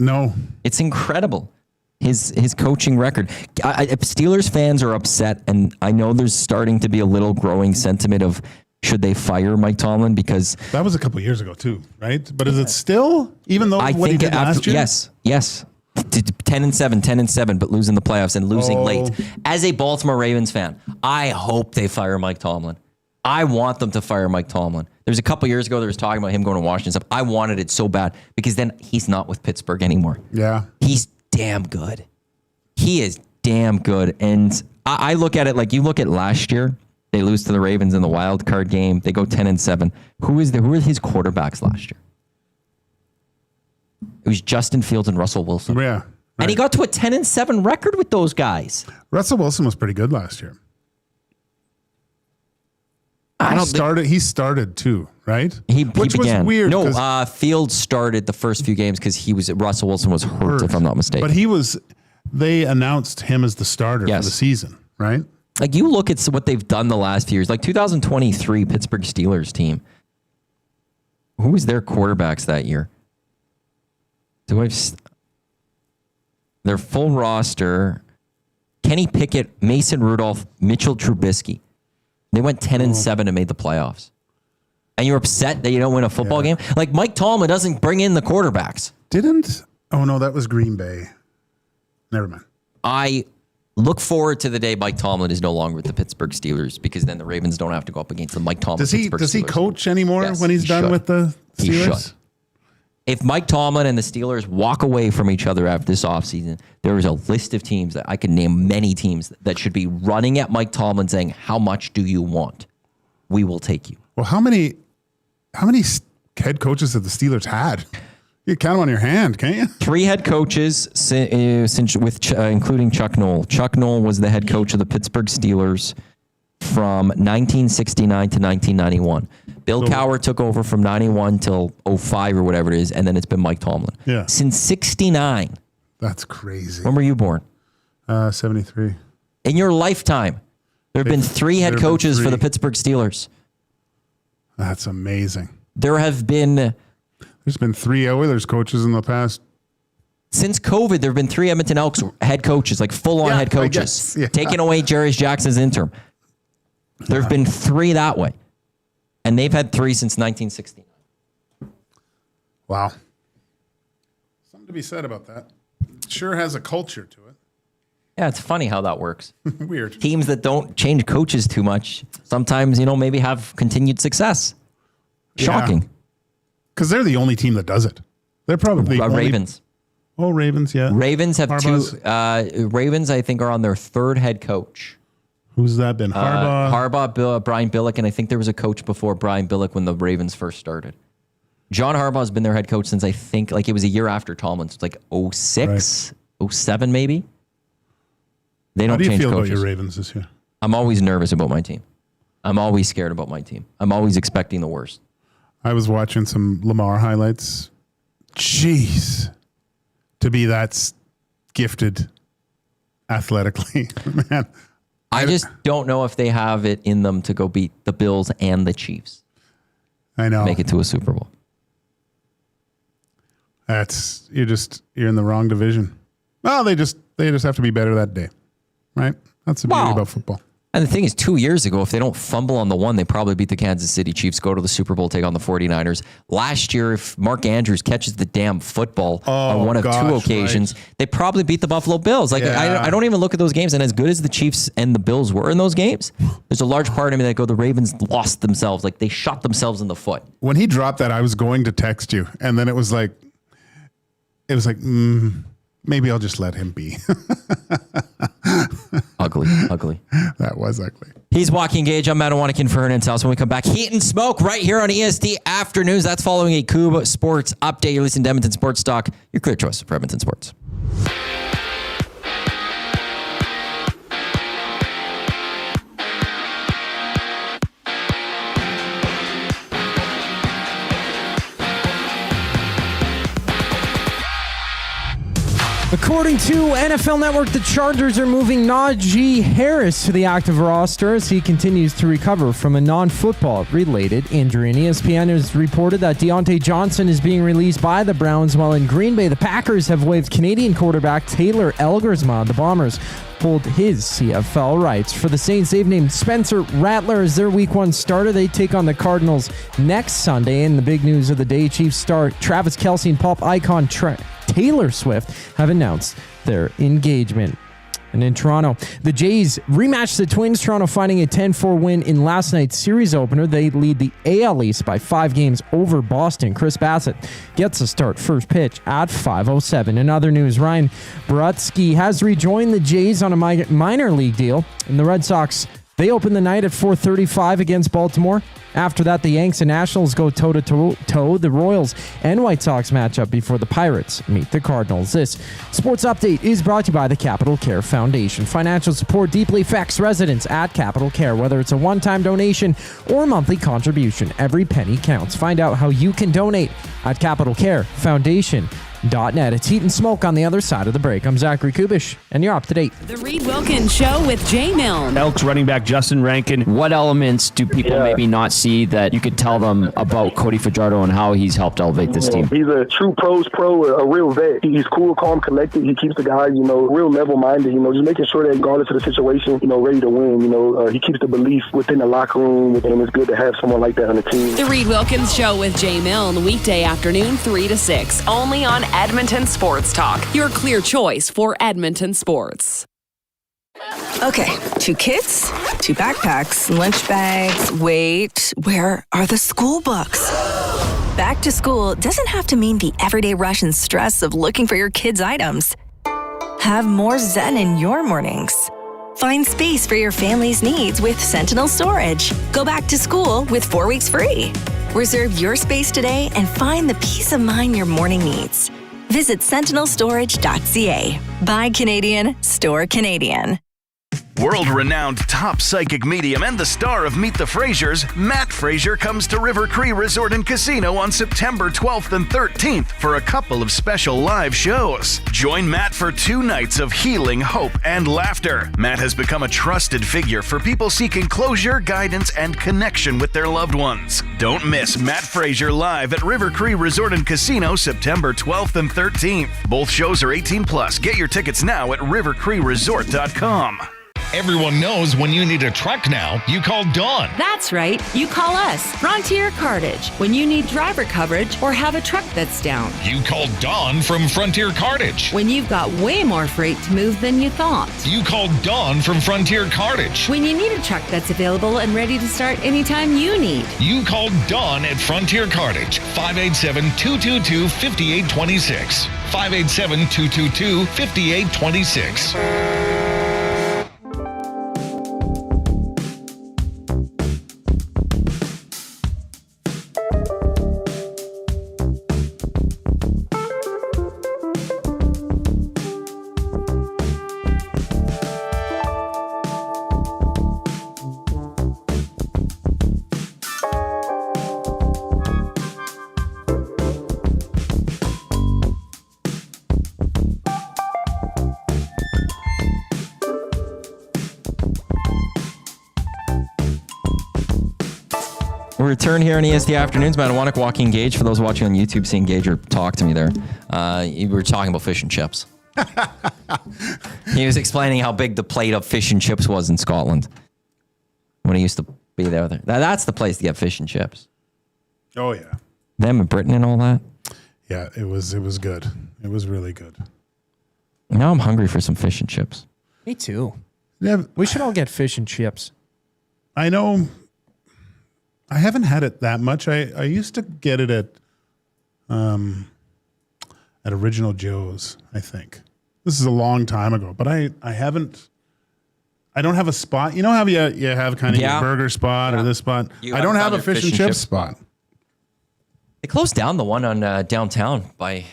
No, it's incredible. His coaching record. Steelers fans are upset, and I know there's starting to be a little growing sentiment of should they fire Mike Tomlin, because that was a couple of years ago too, right? But is it still, even though what he did last year? Yes. 10-7, but losing the playoffs and losing late. As a Baltimore Ravens fan, I hope they fire Mike Tomlin. I want them to fire Mike Tomlin. There was a couple years ago, there was talking about him going to Washington stuff. I wanted it so bad because then he's not with Pittsburgh anymore. Yeah. He's damn good. He is damn good. And I look at it like you look at last year, they lose to the Ravens in the wild card game. They go 10-7. Who were his quarterbacks last year? It was Justin Fields and Russell Wilson. Yeah. Right. And he got to a 10-7 record with those guys. Russell Wilson was pretty good last year. He started too, right? Which began. Was weird. No, Fields started the first few games because Russell Wilson was hurt, if I'm not mistaken. But they announced him as the starter for the season, right? Like you look at what they've done the last few years, like 2023 Pittsburgh Steelers team. Who was their quarterbacks that year? Their full roster: Kenny Pickett, Mason Rudolph, Mitchell Trubisky. They went 10-7 and made the playoffs. And you're upset that you don't win a football game? Like Mike Tomlin doesn't bring in the quarterbacks. Oh no, that was Green Bay. Never mind. I look forward to the day Mike Tomlin is no longer with the Pittsburgh Steelers, because then the Ravens don't have to go up against the Mike Tomlin. Does he coach anymore when he's done with the Steelers? He should. If Mike Tomlin and the Steelers walk away from each other after this offseason, there is a list of teams that I can name, many teams that should be running at Mike Tomlin saying, how much do you want? We will take you. Well, how many head coaches have the Steelers had? You count them on your hand, can't you? 3 head coaches, including Chuck Noll. Chuck Noll was the head coach of the Pittsburgh Steelers from 1969 to 1991. Bill Cowher took over from 91 till 05 or whatever it is, and then it's been Mike Tomlin. Yeah. Since 69. That's crazy. When were you born? 73. In your lifetime, there have been 3 head coaches for the Pittsburgh Steelers. That's amazing. There's been 3 Oilers coaches in the past. Since COVID, there have been 3 Edmonton Elks head coaches, like full-on head coaches, taking away Jarius Jackson's interim. There have been 3 that way. And they've had 3 since 1969. Wow. Something to be said about that. It sure has a culture to it. Yeah, it's funny how that works. Weird. Teams that don't change coaches too much sometimes, maybe have continued success. Shocking. Because they're the only team that does it. They're probably Ravens. Oh, Ravens, yeah. Ravens have Harbaugh's. 2. Ravens, I think, are on their 3rd head coach. Who's that been? Harbaugh, Brian Billick, and I think there was a coach before Brian Billick when the Ravens first started. John Harbaugh's been their head coach since I think it was a year after Tomlin. So it's like 06, 07 maybe. They don't change coaches. How do you feel about your Ravens this year? I'm always nervous about my team. I'm always scared about my team. I'm always expecting the worst. I was watching some Lamar highlights. Jeez. To be that gifted athletically, man. I just don't know if they have it in them to go beat the Bills and the Chiefs. I know. Make it to a Super Bowl. You're in the wrong division. Well, they just have to be better that day, right? That's the beauty about football. And the thing is, 2 years ago, if they don't fumble on the one, they probably beat the Kansas City Chiefs, go to the Super Bowl, take on the 49ers. Last year, if Mark Andrews catches the damn football on one of two occasions, they probably beat the Buffalo Bills. Like, I don't even look at those games. And as good as the Chiefs and the Bills were in those games, there's a large part of me that go, the Ravens lost themselves. Like, they shot themselves in the foot. When he dropped that, I was going to text you. And then it was like, maybe I'll just let him be. Ugly. That was ugly. He's Joaquin Gage. I'm Matt Iwanyk in for Hernan's house. When we come back, heat and smoke right here on EST Afternoons. That's following a Cube Sports update. You're listening to Edmonton Sports Talk, your clear choice for Edmonton Sports. According to NFL Network, the Chargers are moving Najee Harris to the active roster as he continues to recover from a non-football related injury. And ESPN has reported that Deontay Johnson is being released by the Browns, while in Green Bay, the Packers have waived Canadian quarterback Taylor Elgersma. The Bombers hold his CFL rights. For the Saints, they've named Spencer Rattler as their Week 1 starter. They take on the Cardinals next Sunday. And the big news of the day, Chiefs star Travis Kelce and pop icon Taylor Swift have announced their engagement. And in Toronto, the Jays rematched the Twins, Toronto finding a 10-4 win in last night's series opener. They lead the AL East by 5 games over Boston. Chris Bassett gets a start first pitch at 5:07. In other news, Ryan Brutsky has rejoined the Jays on a minor league deal. And the Red Sox, they open the night at 4:35 against Baltimore. After that, the Yanks and Nationals go toe-to-toe. The Royals and White Sox match up before the Pirates meet the Cardinals. This sports update is brought to you by the Capital Care Foundation. Financial support deeply affects residents at Capital Care, whether it's a one-time donation or monthly contribution. Every penny counts. Find out how you can donate at capitalcarefoundation.net. It's Heat and Smoke on the other side of the break. I'm Zachary Kubish, and you're up to date. The Reed Wilkins Show with Jay Milne. Elks running back Justin Rankin. What elements do people maybe not see that you could tell them about Cody Fajardo and how he's helped elevate this team? He's a true pro, a real vet. He's cool, calm, collected. He keeps the guys, real level-minded, just making sure that regardless of the situation, ready to win. He keeps the belief within the locker room, and it's good to have someone like that on the team. The Reed Wilkins Show with Jay Milne, weekday afternoon, 3 to 6, only on Edmonton Sports Talk, your clear choice for Edmonton sports. Okay, 2 kids, 2 backpacks, lunch bags. Wait, where are the school books? Back to school doesn't have to mean the everyday rush and stress of looking for your kids' items. Have more zen in your mornings. Find space for your family's needs with Sentinel Storage. Go back to school with 4 weeks free. Reserve your space today and find the peace of mind your morning needs. Visit sentinelstorage.ca. Buy Canadian, store Canadian. World-renowned top psychic medium and the star of Meet the Frasers, Matt Fraser comes to River Cree Resort and Casino on September 12th and 13th for a couple of special live shows. Join Matt for 2 nights of healing, hope, and laughter. Matt has become a trusted figure for people seeking closure, guidance, and connection with their loved ones. Don't miss Matt Fraser live at River Cree Resort and Casino September 12th and 13th. Both shows are 18+. Get your tickets now at rivercreeresort.com. Everyone knows when you need a truck now, you call Dawn. That's right. You call us, Frontier Cartage, when you need driver coverage or have a truck that's down. You call Dawn from Frontier Cartage. When you've got way more freight to move than you thought. You call Dawn from Frontier Cartage. When you need a truck that's available and ready to start anytime you need. You call Dawn at Frontier Cartage, 587-222-5826. 587-222-5826. We return here on EST Afternoons. Matt Iwanyk, Joaquin Gage. For those watching on YouTube, seeing Gager talk to me there. We were talking about fish and chips. He was explaining how big the plate of fish and chips was in Scotland. when he used to be there. That's the place to get fish and chips. Oh yeah. Them and Britain and all that. Yeah, it was good. It was really good. Now I'm hungry for some fish and chips. Me too. Yeah, we should all get fish and chips. I know. I haven't had it that much. I used to get it at Original Joe's, I think. This is a long time ago, but I haven't. I don't have a spot. You know how you have kind of your burger spot or this spot? I don't have a fish and chip spot. They closed down the one on downtown by,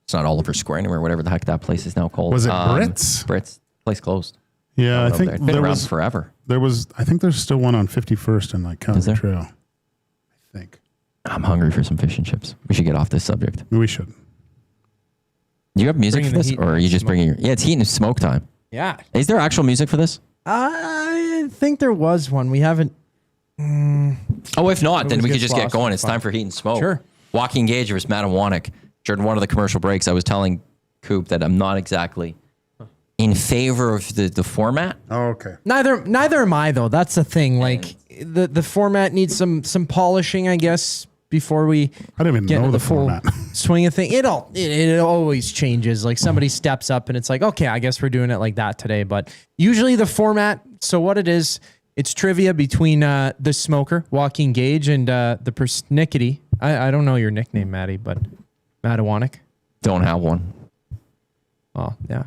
it's not Oliver Square anymore, whatever the heck that place is now called. Was it Brits? Brits. Place closed. Yeah, I think it's been around forever. I think there's still one on 51st and like County Trail. I think. I'm hungry for some fish and chips. We should get off this subject. We should. Do you have music for this, or are you just bringing your? Yeah, it's heat and smoke time. Yeah. Is there actual music for this? I think there was one. We haven't. Oh, if not, then we could just get going. It's time for heat and smoke. Sure. Joaquin Gage versus Matt Iwanyk. During one of the commercial breaks, I was telling Coop that I'm not exactly in favor of the format. Oh, okay. Neither am I, though. That's the thing. Like the format needs some polishing, I guess, before we I don't even get know into the the full format. swing of thing. It always changes. Like somebody steps up and it's like, okay, I guess we're doing it like that today. But usually the format. So what it is, it's trivia between the smoker, Joaquin Gage, and the persnickety. I don't know your nickname, Matty, but Matt Iwanyk. Don't have one. Oh, yeah.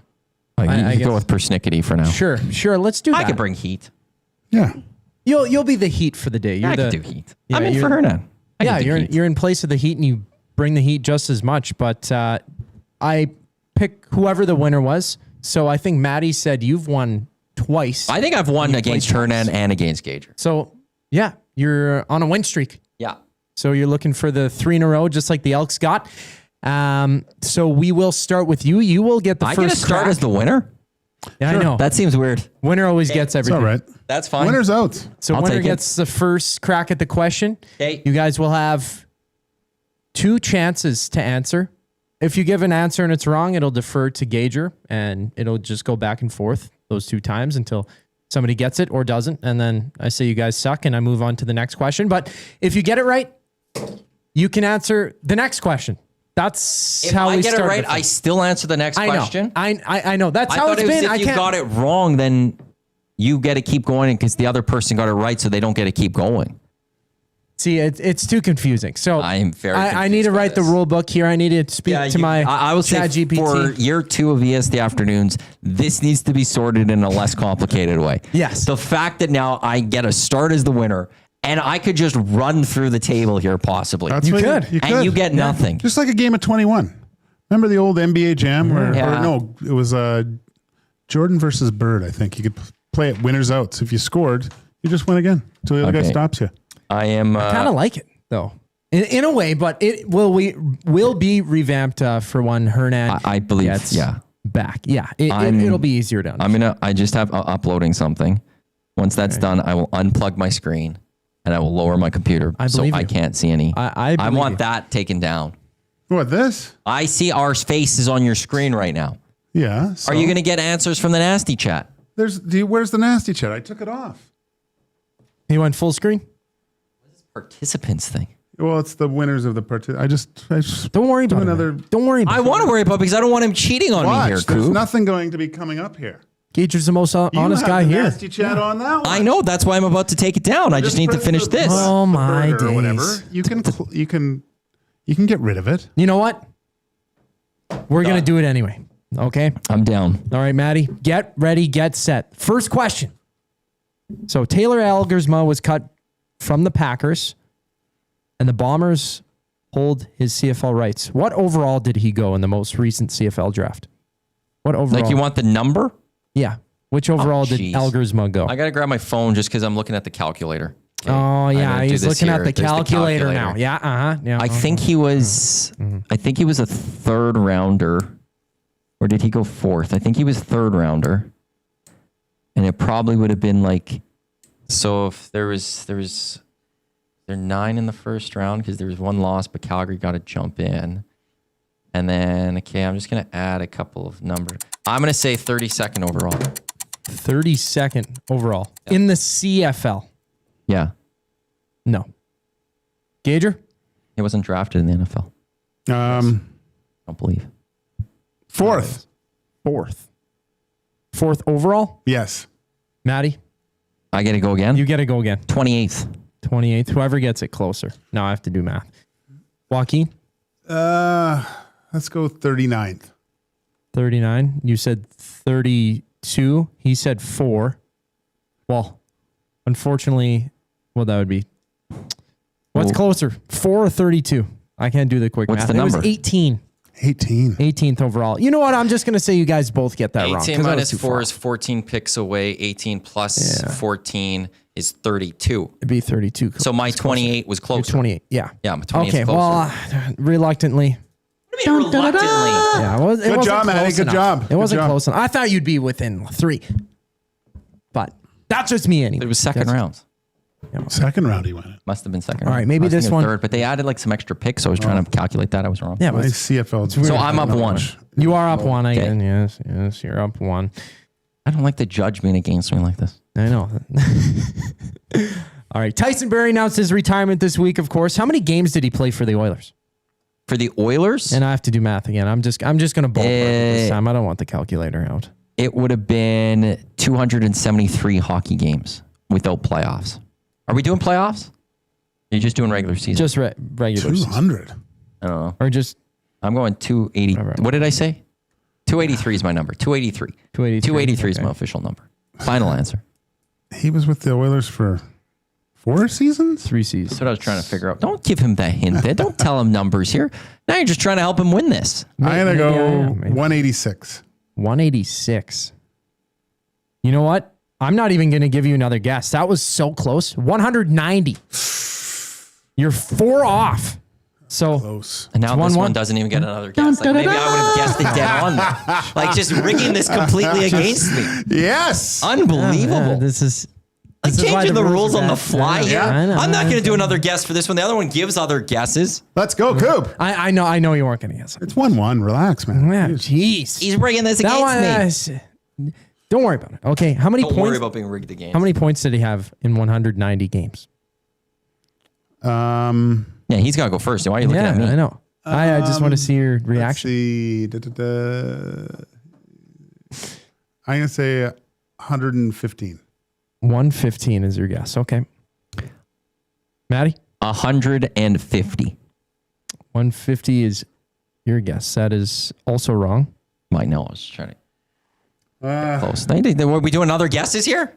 I go with persnickety for now. Sure. Let's do that. I could bring heat. Yeah. You'll be the heat for the day. I can do heat. I'm in for her now. Yeah, you're in place of the heat and you bring the heat just as much. But I pick whoever the winner was. So I think Maddie said you've won twice. I think I've won against Hernan and against Gager. So yeah, you're on a win streak. Yeah. So you're looking for the 3 in a row, just like the Elks got. So we will start with you. You will get the first. I get to start as the winner? Yeah, Sure. I know. That seems weird. Winner always gets everything. All right. That's fine. Winner's out. So I'll winner take it. gets the first crack at the question. Okay. You guys will have 2 chances to answer. If you give an answer and it's wrong, it'll defer to Gager and it'll just go back and forth those 2 times until somebody gets it or doesn't. And then I say you guys suck and I move on to the next question. But if you get it right, you can answer the next question. That's how we get it start right, I still answer the next question. I know. That's I how thought it's it was been. if you got it wrong, then you get to keep going because the other person got it right, so they don't get to keep going. See, it's too confusing. So I am very I need to write the rule book here. I need to speak to my I will say ChatGPT. for year 2 of EST Afternoons, this needs to be sorted in a less complicated way. Yes. The fact that now I get to start as the winner, and I could just run through the table here possibly. That's what you could. And you get nothing. Just like a game of 21. Remember the old NBA Jam? Or no, it was Jordan versus Bird, I think. You could play it winners outs. If you scored, you just win again until the other guy stops you. I am... I kind of like it, though. In a way, but it will be revamped for when Hernan I believe, gets back. Yeah, it'll be easier to understand. I just have uploading something. Once that's done, I will unplug my screen and I will lower my computer so I can't see any. I want that taken down. What, this? I see our faces on your screen right now. Yeah. Are you going to get answers from the nasty chat? Where's the nasty chat? I took it off. You went full screen? Participants thing. Well, it's the winners of the I just don't worry about it. Don't worry about I want to worry about it because I don't want him cheating on me here, There's Coop. nothing going to be coming up here. Gager's the most honest guy the here. Nasty chat on that one. I know. That's why I'm about to take it down. I just need to finish this. Oh my days. Or whatever. You can get rid of it. You know what? We're going to do it anyway. Okay? I'm down. All right, Maddie. Get ready, get set. First question. So Taylor Algersma was cut from the Packers, and the Bombers hold his CFL rights. What overall did he go in the most recent CFL draft? What overall? Like you want the number? Yeah. Which overall did Algersma go? I got to grab my phone just because I'm looking at the calculator. Okay. Oh, yeah. He's looking at the There's calculator now. Yeah. Yeah. I think he was I think he was a 3rd rounder. Or did he go 4th? I think he was 3rd rounder. And it probably would have been like, so if there was 9 in the first round because there was 1 loss, but Calgary got to jump in. And then, okay, I'm just going to add a couple of numbers. I'm going to say 32nd overall. 32nd overall in the CFL. Yeah. No. Gager? He wasn't drafted in the NFL. I don't believe. Fourth overall? Yes. Maddie? I get to go again? You get to go again. 28th. 28th. Whoever gets it closer. Now I have to do math. Joaquin? Let's go 39th. 39. You said 32. He said 4. Well, unfortunately, that would be... What's closer? 4 or 32? I can't do the quick math. What's the number? It was 18. 18th overall. You know what? I'm just going to say you guys both get that wrong. 18 minus 4 is 14 picks away. 18 plus 14 is 32. It'd be 32. So my 28 was closer. 28, yeah. Yeah, my 28 okay, is closer. well, reluctantly. What do you mean reluctantly? Yeah, it wasn't Good job, Maddie. close Good enough. job. It wasn't Good job. close enough. I thought you'd be within 3. But that's just me anyway. It was second round. Second round he went. Must have been second All round. right, maybe I was this thinking one- third, but they added like some extra picks, so I was trying to calculate that. I was wrong. Yeah, My but CFL. So I'm up 1. you are up 1 Okay. again. Yes, you're up 1. I don't like the judge being against me like this. I know. All right, Tyson Barrie announced his retirement this week, of course. How many games did he play for the Oilers? For the Oilers? And I have to do math again. I'm just going to ballpark it this time. I don't want the calculator out. It would have been 273 hockey games without playoffs. Are we doing playoffs? Are you just doing regular season? Just regular season. 200. I don't know. Or just... I'm going 280. Right. What did I say? 283 is my number. 283. 283 is my official number. Final answer. He was with the Oilers for 4 seasons? 3 seasons. That's what I was trying to figure out. Don't give him that hint there. Don't tell him numbers here. Now you're just trying to help him win this. I'm going to go maybe. 186. 186. You know what? I'm not even going to give you another guess. That was so close. 190. You're 4 off. So close. And now it's this 1-1. one doesn't even get another guess. Like maybe I would have guessed it dead on there. Like just rigging this completely against me. Yes. Unbelievable. This is changing the rules on the fly here. I know. I'm not going to do another guess for this one. The other one gives other guesses. Let's go, Coop. I know you weren't going to guess. It's 1-1. Relax, man. Yeah, jeez. He's rigging this against me. Don't worry about it. Okay, how many Don't points? worry about being rigged against. How many points did he have in 190 games? Yeah, he's got to go first. Why are you looking at me? I know. I just want to see your reaction. Let's see. I'm going to say 115. 115 is your guess. Okay. Maddie? 150. 150 is your guess. That is also wrong. I know. I was trying to. Close. Were we doing other guesses here?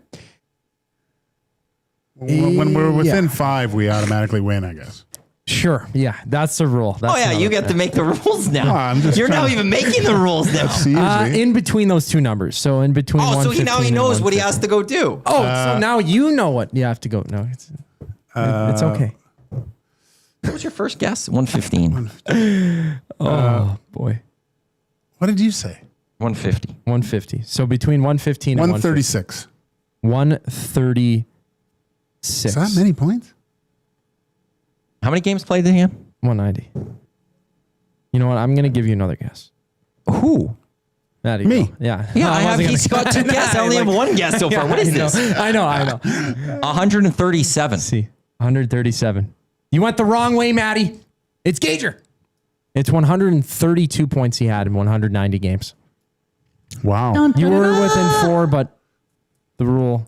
When we're within 5, we automatically win, I guess. Sure. Yeah, that's the rule. That's You get to make the rules now. You're now even making the rules now. In between those two numbers. So in between. So he knows what he has to go do. So now you know what you have to go. No, it's okay. What was your first guess? 115. Oh boy. What did you say? 150. 150. So between 115 and 136. 136. Is that many points? How many games played did he have? 190. You know what? I'm going to give you another guess. Who? Me. Yeah. Yeah, he's got 2 guesses. I only have 1 guess so far. What is this? I know. 137. See, 137. You went the wrong way, Maddie. It's Gager. It's 132 points he had in 190 games. Wow. You were within 4, but the rule.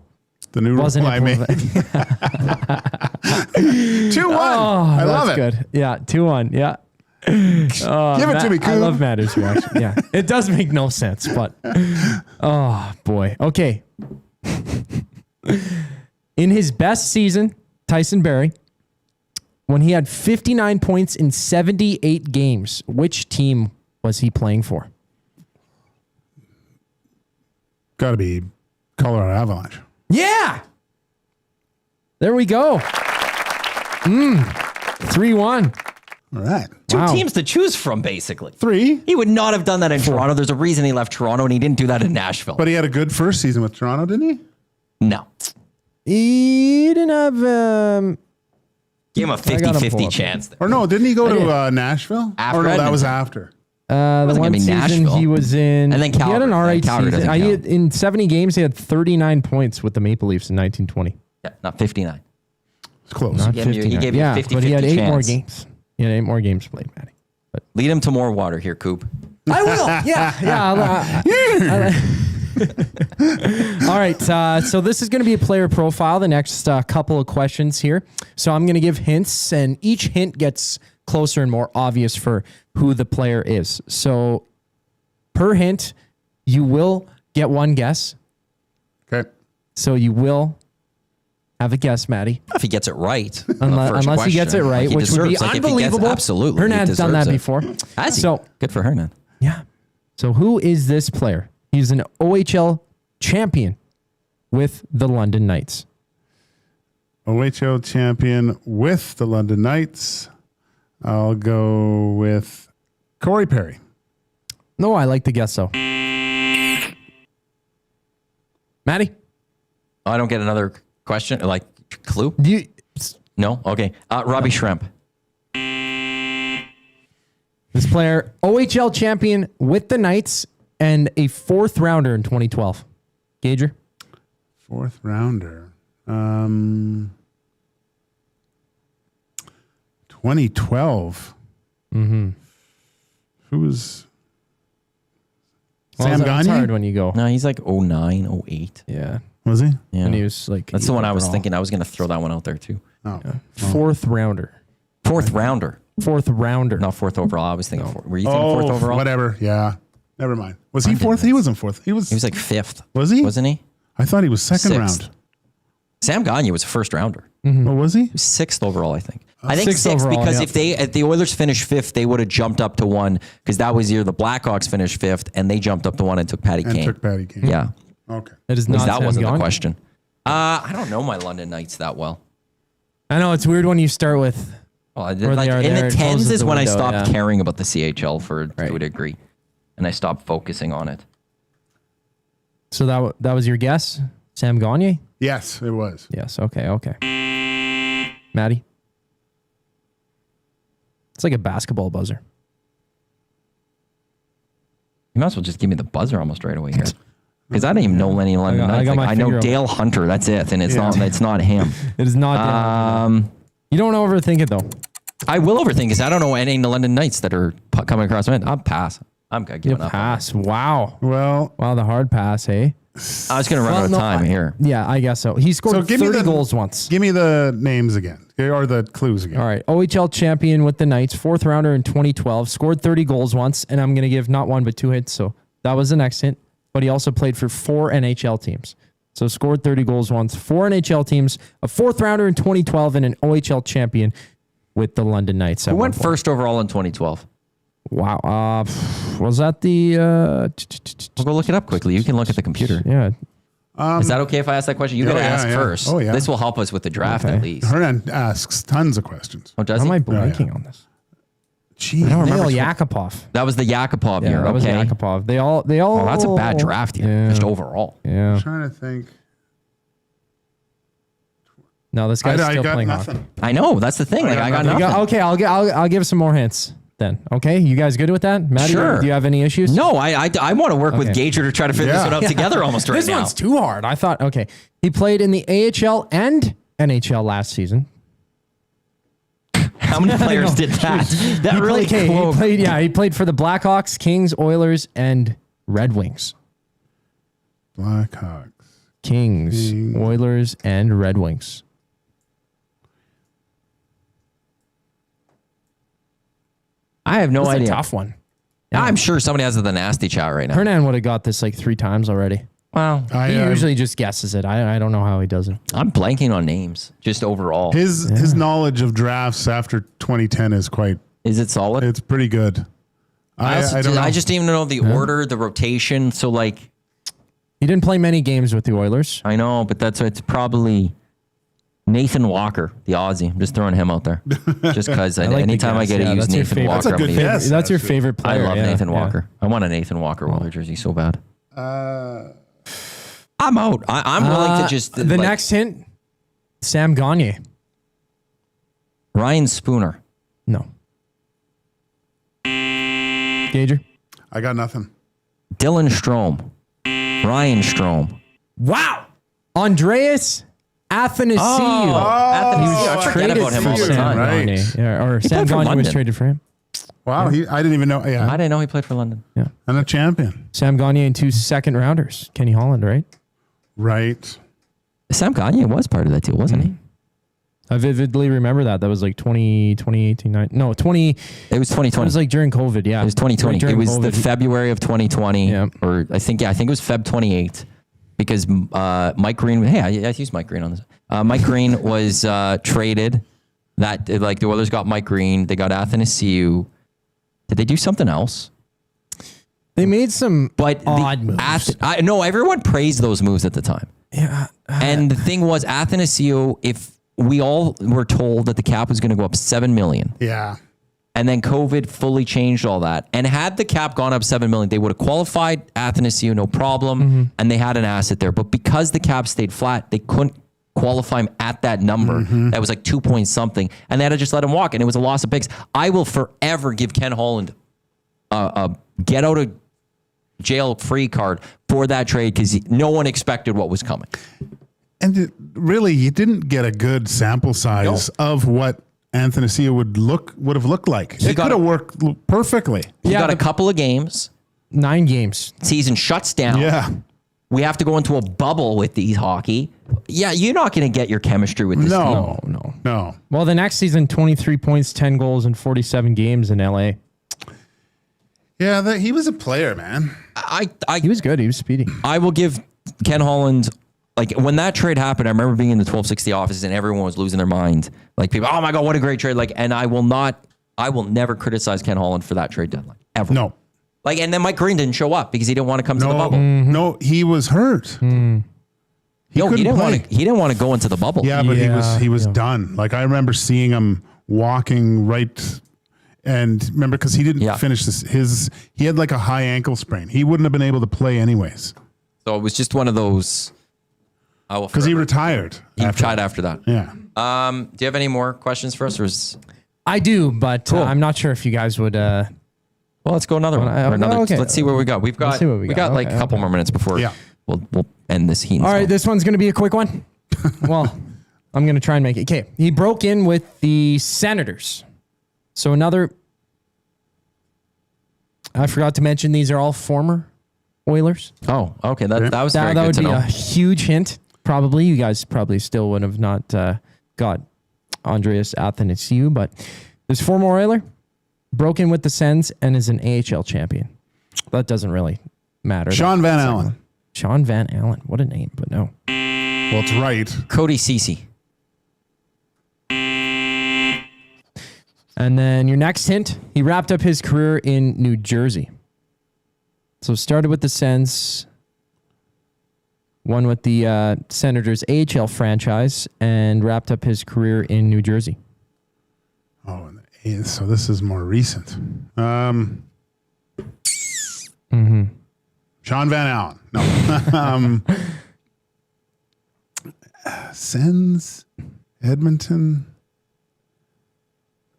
The new wasn't rule I made. 2-1. I love it. Good. Yeah, 2-1. Yeah. Give it to me, Coop. I love Matt's reaction. Yeah. It does make no sense, but oh boy. Okay. In his best season, Tyson Barrie, when he had 59 points in 78 games, which team was he playing for? Got to be Colorado Avalanche. Yeah. There we go. 3-1. All right. 2 teams to choose from, basically. 3. He would not have done that in Toronto. There's a reason he left Toronto, and he didn't do that in Nashville. But he had a good first season with Toronto, didn't he? No. He didn't have... Gave him a 50-50 chance there. Or no, didn't he go to Nashville? After or no, that Edmonton. was after. The one season Nashville. he was in... And then he had an Calgary. alright Calgary season. doesn't count. In 70 games, he had 39 points with the Maple Leafs in 1920. Yeah, not 59. It's close. Not He gave you- 59. he gave you a 50-50 but he had 8 more chance. games. He had 8 more games played, Matty. Lead him to more water here, Coop. I will. Yeah. All right. So this is going to be a player profile. The next couple of questions here. So I'm going to give hints, and each hint gets closer and more obvious for who the player is. So per hint, you will get one guess. Okay. So you will have a guess, Maddie. If he gets it right. Unless he gets it right, like he which would be deserves. Like if he gets- unbelievable. absolutely. Hernan's he done that deserves it. before. Has he? So Good for Hernan. yeah. So who is this player? He's an OHL champion with the London Knights. OHL champion with the London Knights. I'll go with Corey Perry. No, I like to guess so. Maddie? Oh, I don't get another question, like clue? No? Okay. Robbie Shrimp. This player, OHL champion with the Knights and a 4th rounder in 2012. Gager? 4th rounder. 2012. Mm-hmm. Who was Well, Sam it's Gagner? hard when you go. No, he's like 09, 08. Yeah. Was he? Yeah. And he was like... That's the one I was overall. thinking. I was going to throw that one out there too. Oh. Yeah. 4th rounder. 4th rounder. 4th rounder. Not 4th overall. I was thinking, were you thinking 4th overall? Whatever. Yeah. Never mind. Was he 4th? He wasn't 4th. He was like 5th. Was he? Wasn't he? I thought he was second 6th. round. Sam Gagner was a 1st rounder. Oh, was he? He was 6th overall, I think. I think 6th 6th overall, because yeah. if the Oilers finished 5th, they would have jumped up to 1 because that was year the Blackhawks finished 5th and they jumped up to 1 and took Patty Kane. Yeah. Okay. That is At least not that Sam wasn't the Gagner. question. I don't know my London Knights that well. I know, it's weird when you start with... Well, I did, where like, they are in there, the it tens closes is the when window, I stopped yeah. caring about the CHL to a degree, and I stopped focusing on it. So that was your guess? Sam Gagner? Yes, it was. Yes, okay. Maddie? It's like a basketball buzzer. You might as well just give me the buzzer almost right away here, because I don't even know any London I Knights. got my I know finger Dale Hunter. That's it, and it's not him. It is not. You don't overthink it though. I will overthink because I don't know any London Knights that are coming across my head. I'll pass. I'm giving up. Pass. Wow. Well, the hard pass, hey? I was going to run out of time here. Yeah, I guess so. He scored 30 goals once. Give me the names again, or the clues again. All right. OHL champion with the Knights, 4th rounder in 2012, scored 30 goals once, and I'm going to give not one but 2 hits. So that was the next hint. But he also played for 4 NHL teams. So scored 30 goals once, 4 NHL teams, a 4th rounder in 2012, and an OHL champion with the London Knights. Who went 1st overall in 2012? Wow. Was that the... We'll go look it up quickly. You can look at the computer. Yeah. Is that okay if I ask that question? You got to ask first. Oh, yeah. This will help us with the draft at least. Hernan asks tons of questions. Oh, does How he? am I blanking on this? Jeez. I don't remember. Yakupov. That was the Yakupov year. That was Okay. Yakupov. They all. Oh, that's a bad draft year, just overall. Yeah. I'm trying to think. No, this guy's I still got playing nothing. hockey. I know. That's the thing. I got nothing. Okay, I'll give some more hints then. Okay, you guys good with that? Maddie, Sure. do you have any issues? No, I want to work with Gager to try to figure this one out together almost right this now. one's too hard. I thought, okay. He played in the AHL and NHL last season. How many players did that? That He really played, he played for the Blackhawks, Kings, Oilers, and Red Wings. Blackhawks. Kings, Oilers, and Red Wings. I have no This is idea. a tough one. I'm sure somebody has the nasty chat right now. Hernan would have got this like 3 times already. Well, He usually just guesses it. I don't know how he does it. I'm blanking on names, just overall. His knowledge of drafts after 2010 is quite. Is it solid? It's pretty good. I don't know. I just didn't even know the order, the rotation. So like, he didn't play many games with the Oilers. I know, but it's probably Nathan Walker, the Aussie. I'm just throwing him out there, just because anytime I get to use Nathan Walker, I'm gonna use. That's your favorite player. I love yeah, Nathan yeah. Walker. I want a Nathan Walker Oilers jersey so bad. I'm out. I'm willing to just the next hint. Sam Gagner. Ryan Spooner. No. Gager. I got nothing. Dylan Strome. Ryan Strome. Wow. Andreas Athanasiou. I forget about him all the time. Right. Yeah, or He Sam played for Gagner was London. traded for him. Wow, I didn't even know. Yeah, I didn't know he played for London. Yeah. And a champion. Sam Gagner and 2 second-rounders. Kenny Holland, right? Right. Sam Gagner was part of that too, wasn't he? I vividly remember that. That was like 2018. It was 2020. It was like during COVID, yeah. It was 2020. During It was COVID. the February of 2020, or I think it was Feb 28th, because Mike Green. Hey, I used Mike Green on this. Mike Green was traded. That like the Oilers got Mike Green. They got Athanasiou. Did they do something else? They made some odd moves. No, everyone praised those moves at the time. Yeah. And the thing was, Athanasiou, if we all were told that the cap was going to go up $7 million. Yeah. And then COVID fully changed all that. And had the cap gone up $7 million, they would have qualified Athanasiou, no problem. And they had an asset there. But because the cap stayed flat, they couldn't qualify him at that number. That was like 2 point something. And they had to just let him walk. And it was a loss of picks. I will forever give Ken Holland a get out of jail free card for that trade, because no one expected what was coming. And really, you didn't get a good sample size of what Athanasiou would have looked like. It could have worked perfectly. He got a couple of games. 9 games. Season shuts down. Yeah. We have to go into a bubble with these hockey. Yeah, you're not going to get your chemistry with this team. No. Well, the next season, 23 points, 10 goals, and 47 games in LA. Yeah, he was a player, man. He was good. He was speedy. I will give Ken Holland, like when that trade happened, I remember being in the 1260 offices and everyone was losing their mind. Like people, oh my God, what a great trade. Like, and I will never criticize Ken Holland for that trade deadline ever. No. Like, and then Mike Green didn't show up because he didn't want to come to the bubble. No, he was hurt. He didn't want to go into the bubble. Yeah, but he was done. Like I remember seeing him walking right. And remember, because he didn't finish he had like a high ankle sprain. He wouldn't have been able to play anyways. So it was just one of those. Because he retired. He retired after that. Yeah. Do you have any more questions for us? Or I do, but I'm not sure if you guys would. Well, let's go another one. Okay. Let's see what we got. We got like a couple more minutes before we'll end this heat. All right, this one's going to be a quick one. Well, I'm going to try and make it. Okay, he broke in with the Senators. So I forgot to mention these are all former Oilers. Oh, okay. That was very that good would to be know. a huge hint. Probably you guys still would have not got Andreas Athanasiou, but this former Oiler broke in with the Sens and is an AHL champion. That doesn't really matter. Sean Van Allen. Sean Van Allen. What a name, but no. Well, it's right. Cody Ceci. And then your next hint, he wrapped up his career in New Jersey. So started with the Sens, won with the Senators AHL franchise, and wrapped up his career in New Jersey. Oh, so this is more recent. Sean Van Allen. No. Sens, Edmonton.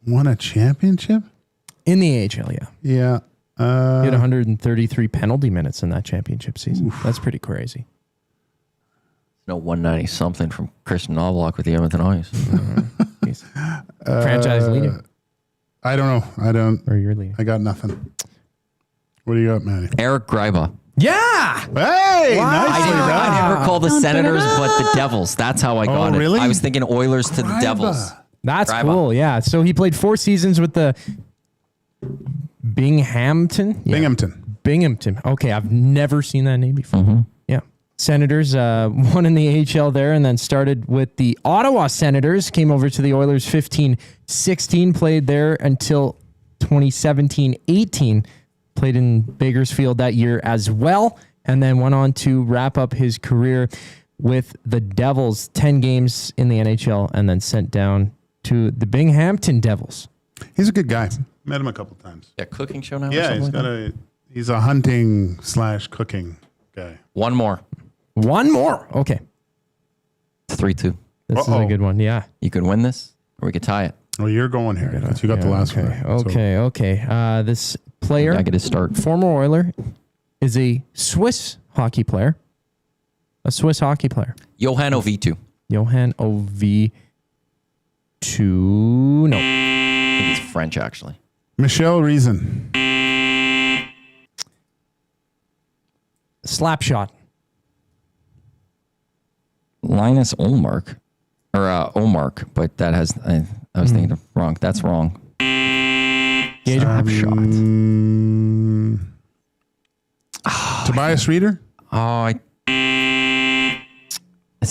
Won a championship? In the AHL, yeah. Yeah. He had 133 penalty minutes in that championship season. Oof. That's pretty crazy. No 190 something from Christian Novelak with the Edmonton Oilers. Franchise leader. I don't know. Or your leader. I got nothing. What do you got, Matty? Eric Greiba. Yeah. Hey, wow. nice. I didn't recall the Senators, but the Devils. That's how I got it. Really? I was thinking Oilers to the Devils. That's Greiba. cool. Yeah. So he played 4 seasons with the Binghamton. Yeah. Binghamton. Okay. I've never seen that name before. Yeah. Senators won in the AHL there and then started with the Ottawa Senators, came over to the Oilers 15-16, played there until 2017-18, played in Bakersfield that year as well, and then went on to wrap up his career with the Devils, 10 games in the NHL, and then sent down to the Binghamton Devils. He's a good guy. Met him a couple times. Yeah, cooking show now? Yeah, he's a hunting / cooking guy. One more. Okay. It's 3-2. This is a good one. Yeah. You could win this or we could tie it. Well, you're going here because you got the last one. Okay. This player, I get to start. Former Oiler, is a Swiss hockey player. Johan Ovitu. Johan OV2. No. I think it's French, actually. Michelle Reason. Slap shot. Linus Olmark. Or Omark, but that has... I was thinking of wrong. That's wrong. Gager. Tobias Reeder.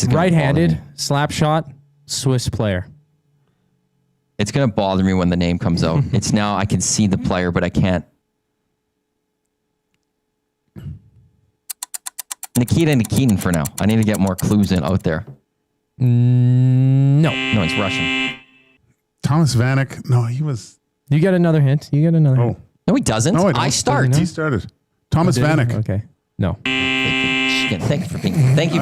Right-handed slap shot. Swiss player. It's going to bother me when the name comes out. It's now I can see the player, but I can't. Nikita Nikitin for now. I need to get more clues out there. No. No, it's Russian. Thomas Vanek. No, he was... You get another hint. Hint. No, he doesn't. No, I start. He started. Thomas Vanek. Okay. No. Thank you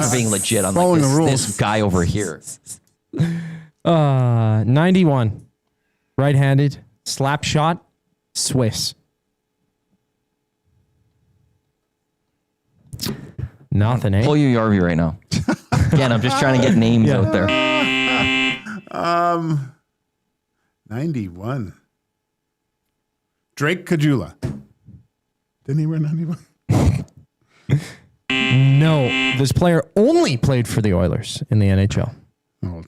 for being legit on Following the rules. This guy over here. 91. Right-handed slap shot. Swiss. Nothing, eh? Pull you Yarvi right now. Again, I'm just trying to get names out there. 91. Drake Kajula. Didn't he wear 91? No. This player only played for the Oilers in the NHL. Oh.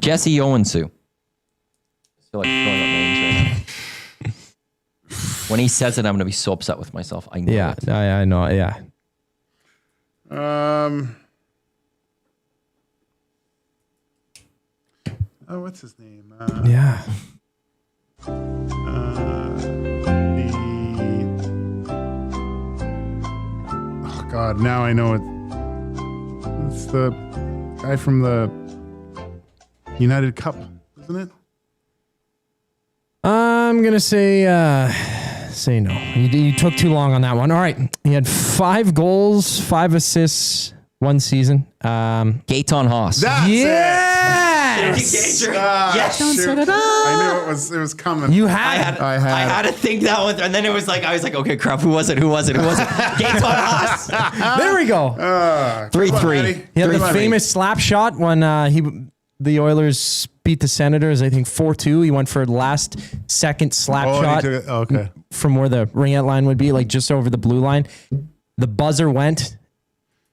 Jesse Owensu. I feel like throwing up names right now. When he says it, I'm going to be so upset with myself. I know it. I know. Yeah. What's his name? Yeah. Oh God! Now I know it. It's the guy from the United Cup, isn't it? I'm gonna say no. You took too long on that one. All right. He had 5 goals, 5 assists, 1 season. Gaetan Haas. That's it. Yes. Yes. Don't set it up. I knew it was coming. You had I had to think that one, and then it was like I was like, okay, crap. Who was it? Gaetan Haas. There we go. 3-3. He had the famous slap shot when the Oilers beat the Senators, I think 4-2. He went for last second slap shot from where the ring out line would be, like just over the blue line. The buzzer went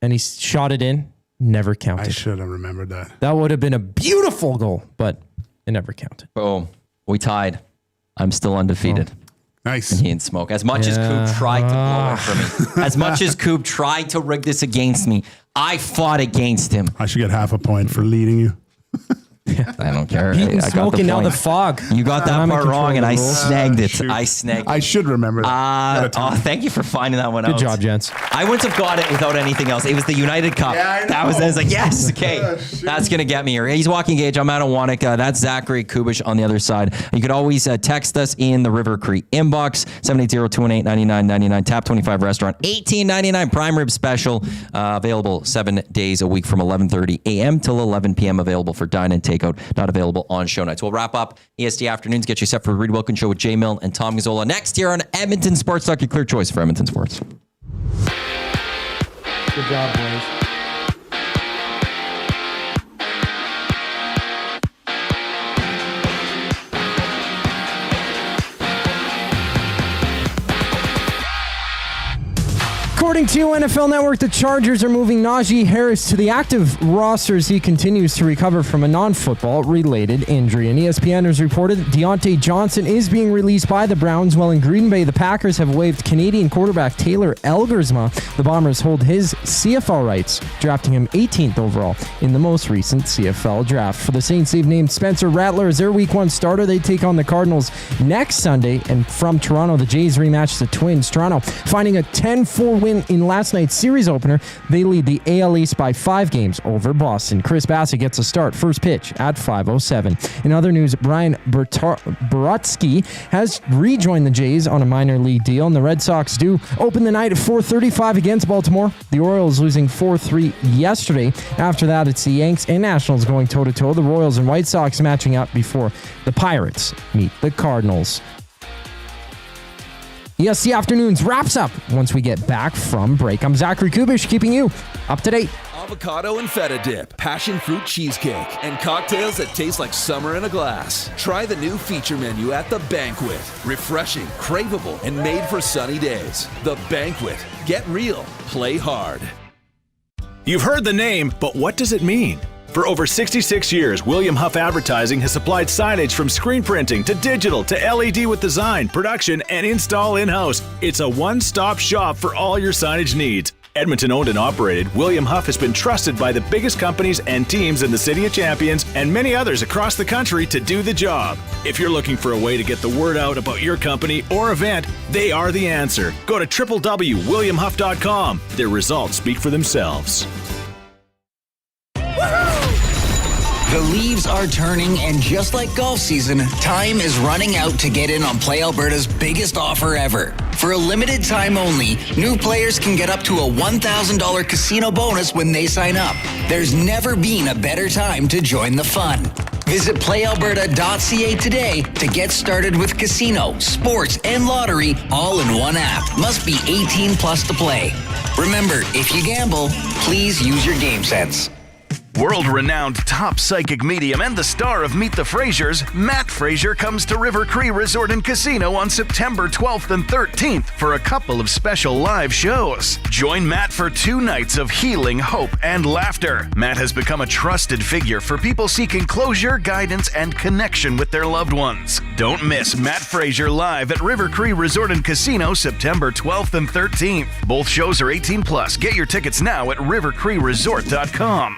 and he shot it in. Never counted. I should have remembered that. That would have been a beautiful goal, but it never counted. Boom. We tied. I'm still undefeated. Nice. And he and Smoke. As much as Coop tried to blow it for me, as much as Coop tried to rig this against me, I fought against him. I should get half a point for leading you. I don't care. Pete and I got Smoke the and now point. the fog. You got that part wrong, and I snagged it. Shoot. I snagged it. I should remember that. Thank you for finding that one out. Good job, gents. I wouldn't have got it without anything else. It was the United Cup. Yeah, I know. I was like, yes, okay. That's going to get me here. He's Joaquin Gage. I'm Matt Iwanyk. That's Zachary Kubish on the other side. You could always text us in the River Cree inbox, 780-218-9999. Tap 25 Restaurant, $18.99 prime rib special. Available 7 days a week from 11:30 a.m. till 11 p.m. Available for dine and takeout. Not available on show nights. We'll wrap up EST Afternoons, get you set for the Reed Wilkins Show with Jay Milne and Tom Gazzola next year on Edmonton Sports Talk, your clear choice for Edmonton Sports. Good job, boys. According to NFL Network, the Chargers are moving Najee Harris to the active roster as he continues to recover from a non-football related injury. And ESPN has reported that Deontay Johnson is being released by the Browns, while in Green Bay, the Packers have waived Canadian quarterback Taylor Elgersma. The Bombers hold his CFL rights, drafting him 18th overall in the most recent CFL draft. For the Saints, they've named Spencer Rattler as their Week 1 starter. They take on the Cardinals next Sunday. And from Toronto, the Jays rematch the Twins. Toronto finding a 10-4 win in last night's series opener. They lead the AL East by 5 games over Boston. Chris Bassett gets a start. First pitch at 5:07. In other news, Brian Borotsky has rejoined the Jays on a minor league deal, and the Red Sox do open the night at 4:35 against Baltimore. The Orioles losing 4-3 yesterday. After that, it's the Yanks and Nationals going toe-to-toe. The Royals and White Sox matching up before the Pirates meet the Cardinals. EST Afternoons wraps up once we get back from break. I'm Zachary Kubish, keeping you up to date. avocado and feta dip, passion fruit cheesecake, and cocktails that taste like summer in a glass. Try the new feature menu at The Banquet. Refreshing, craveable, and made for sunny days. The Banquet. Get real. Play hard. You've heard the name, but what does it mean? For over 66 years, William Huff Advertising has supplied signage from screen printing to digital to LED with design, production, and install in-house. It's a one-stop shop for all your signage needs. Edmonton owned and operated, William Huff has been trusted by the biggest companies and teams in the City of Champions and many others across the country to do the job. If you're looking for a way to get the word out about your company or event, they are the answer. Go to www.williamhuff.com. Their results speak for themselves. The leaves are turning, and just like golf season, time is running out to get in on Play Alberta's biggest offer ever. For a limited time only, new players can get up to a $1,000 casino bonus when they sign up. There's never been a better time to join the fun. Visit playalberta.ca today to get started with casino, sports, and lottery all in one app. Must be 18 plus to play. Remember, if you gamble, please use your game sense. World-renowned top psychic medium and the star of Meet the Frasers, Matt Fraser comes to River Cree Resort and Casino on September 12th and 13th for a couple of special live shows. Join Matt for 2 nights of healing, hope, and laughter. Matt has become a trusted figure for people seeking closure, guidance, and connection with their loved ones. Don't miss Matt Fraser live at River Cree Resort and Casino September 12th and 13th. Both shows are 18 plus. Get your tickets now at rivercreeresort.com.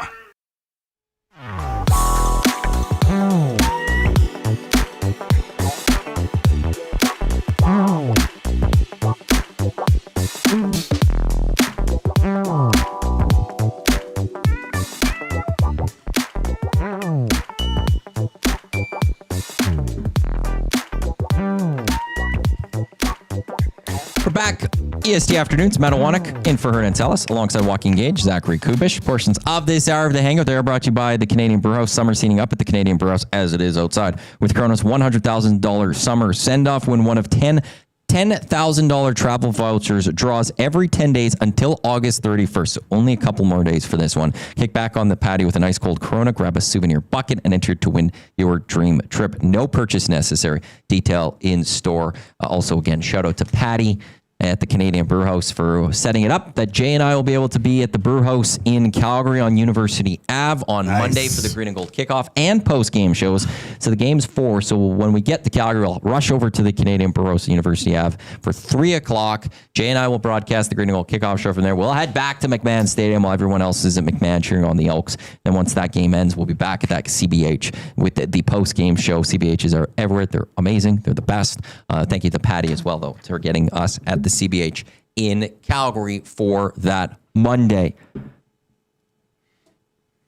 We're back. EST Afternoons, Matt Iwanyk in for Hernan Tellis, alongside Joaquin Gage, Zachary Kubish. Portions of this hour of the Hangout, they are brought to you by the Canadian Brewhouse. Summer seating up at the Canadian Brewhouse as it is outside. With Kronos $100,000 summer send-off, win one of 10 $10,000 travel vouchers draws every 10 days until August 31st. So only a couple more days for this one. Kick back on the patio with a nice cold Corona, grab a souvenir bucket, and enter to win your dream trip. No purchase necessary. Detail in store. Also, again, shout out to Patty at the Canadian Brewhouse for setting it up, that Jay and I will be able to be at the Brewhouse in Calgary on University Ave on Monday for the Green and Gold kickoff and post-game shows. So the game's 4. So when we get to Calgary, I'll rush over to the Canadian Brewhouse at University Ave for 3 o'clock. Jay and I will broadcast the Green and Gold kickoff show from there. We'll head back to McMahon Stadium while everyone else is at McMahon cheering on the Elks. Then once that game ends, we'll be back at that CBH with the post-game show. CBHs are everywhere. They're amazing. They're the best. Thank you to Patty as well, though, for getting us at the CBH in Calgary for that Monday.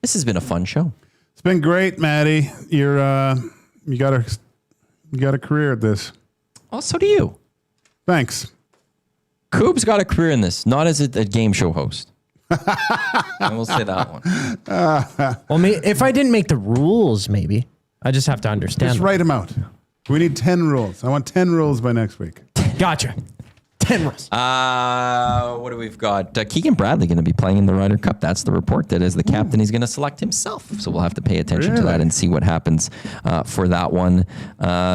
This has been a fun show. It's been great, Maddie. You got a career at this. Oh, so do you. Thanks. Coop's got a career in this, not as a game show host. I will say that one. Well, if I didn't make the rules, maybe. I just have to understand. Just write them out. We need 10 rules. I want 10 rules by next week. Gotcha. 10 rules. What do we've got? Keegan Bradley going to be playing in the Ryder Cup. That's the report. That is the captain. He's going to select himself. So we'll have to pay attention to that and see what happens for that one.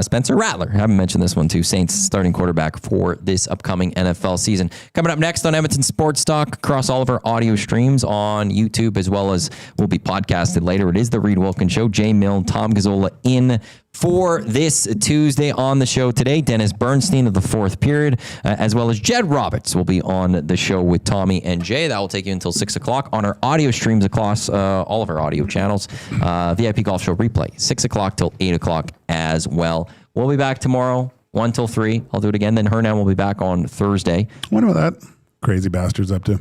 Spencer Rattler. I haven't mentioned this one too. Saints starting quarterback for this upcoming NFL season. Coming up next on Edmonton Sports Talk, across all of our audio streams on YouTube, as well as will be podcasted later. It is the Reed Wilkins Show. Jay Milne, Tom Gazzola in for this Tuesday on the show today. Dennis Bernstein of the Fourth Period, as well as Jed Roberts will be on the show with Tommy and Jay. That will take you until 6 o'clock on our audio streams across all of our audio channels. VIP Golf Show replay, 6 o'clock till 8 o'clock as well. We'll be back tomorrow, 1 till 3. I'll do it again. Then Hernan will be back on Thursday. What about that crazy bastard's up to?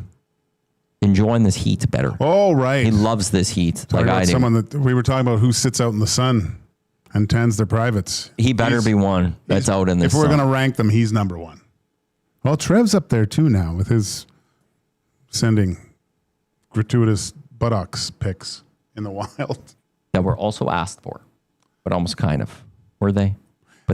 Enjoying this heat better. Oh, right. He loves this heat. Like I do. Someone that we were talking about who sits out in the sun and tends their privates. He better be one that's out in this. If we're going to rank them, he's number one. Well, Trev's up there too now with his sending gratuitous buttocks pics in the wild. That were also asked for, but almost kind of. Were they?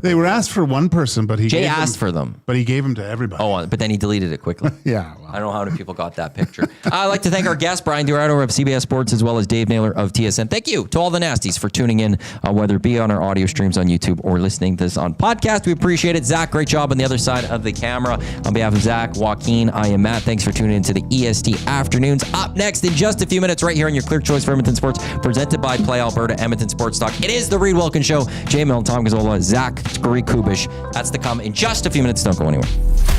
But they were asked for one person, but Jay asked for them. But he gave them to everybody. Oh, but then he deleted it quickly. Yeah. I don't know how many people got that picture. I'd like to thank our guest, Bryan DeArdo of CBS Sports, as well as Dave Naylor of TSN. Thank you to all the nasties for tuning in, whether it be on our audio streams on YouTube or listening to this on podcast. We appreciate it. Zach, great job on the other side of the camera. On behalf of Zach, Joaquin, I am Matt. Thanks for tuning in to the EST Afternoons. Up next in just a few minutes, right here on your Clear Choice for Edmonton Sports, presented by Play Alberta, Edmonton Sports Talk. It is the Reed Wilkins Show. Jay Milne, Tom Gazzola, Zach Kubish. That's to come in just a few minutes. Don't go anywhere.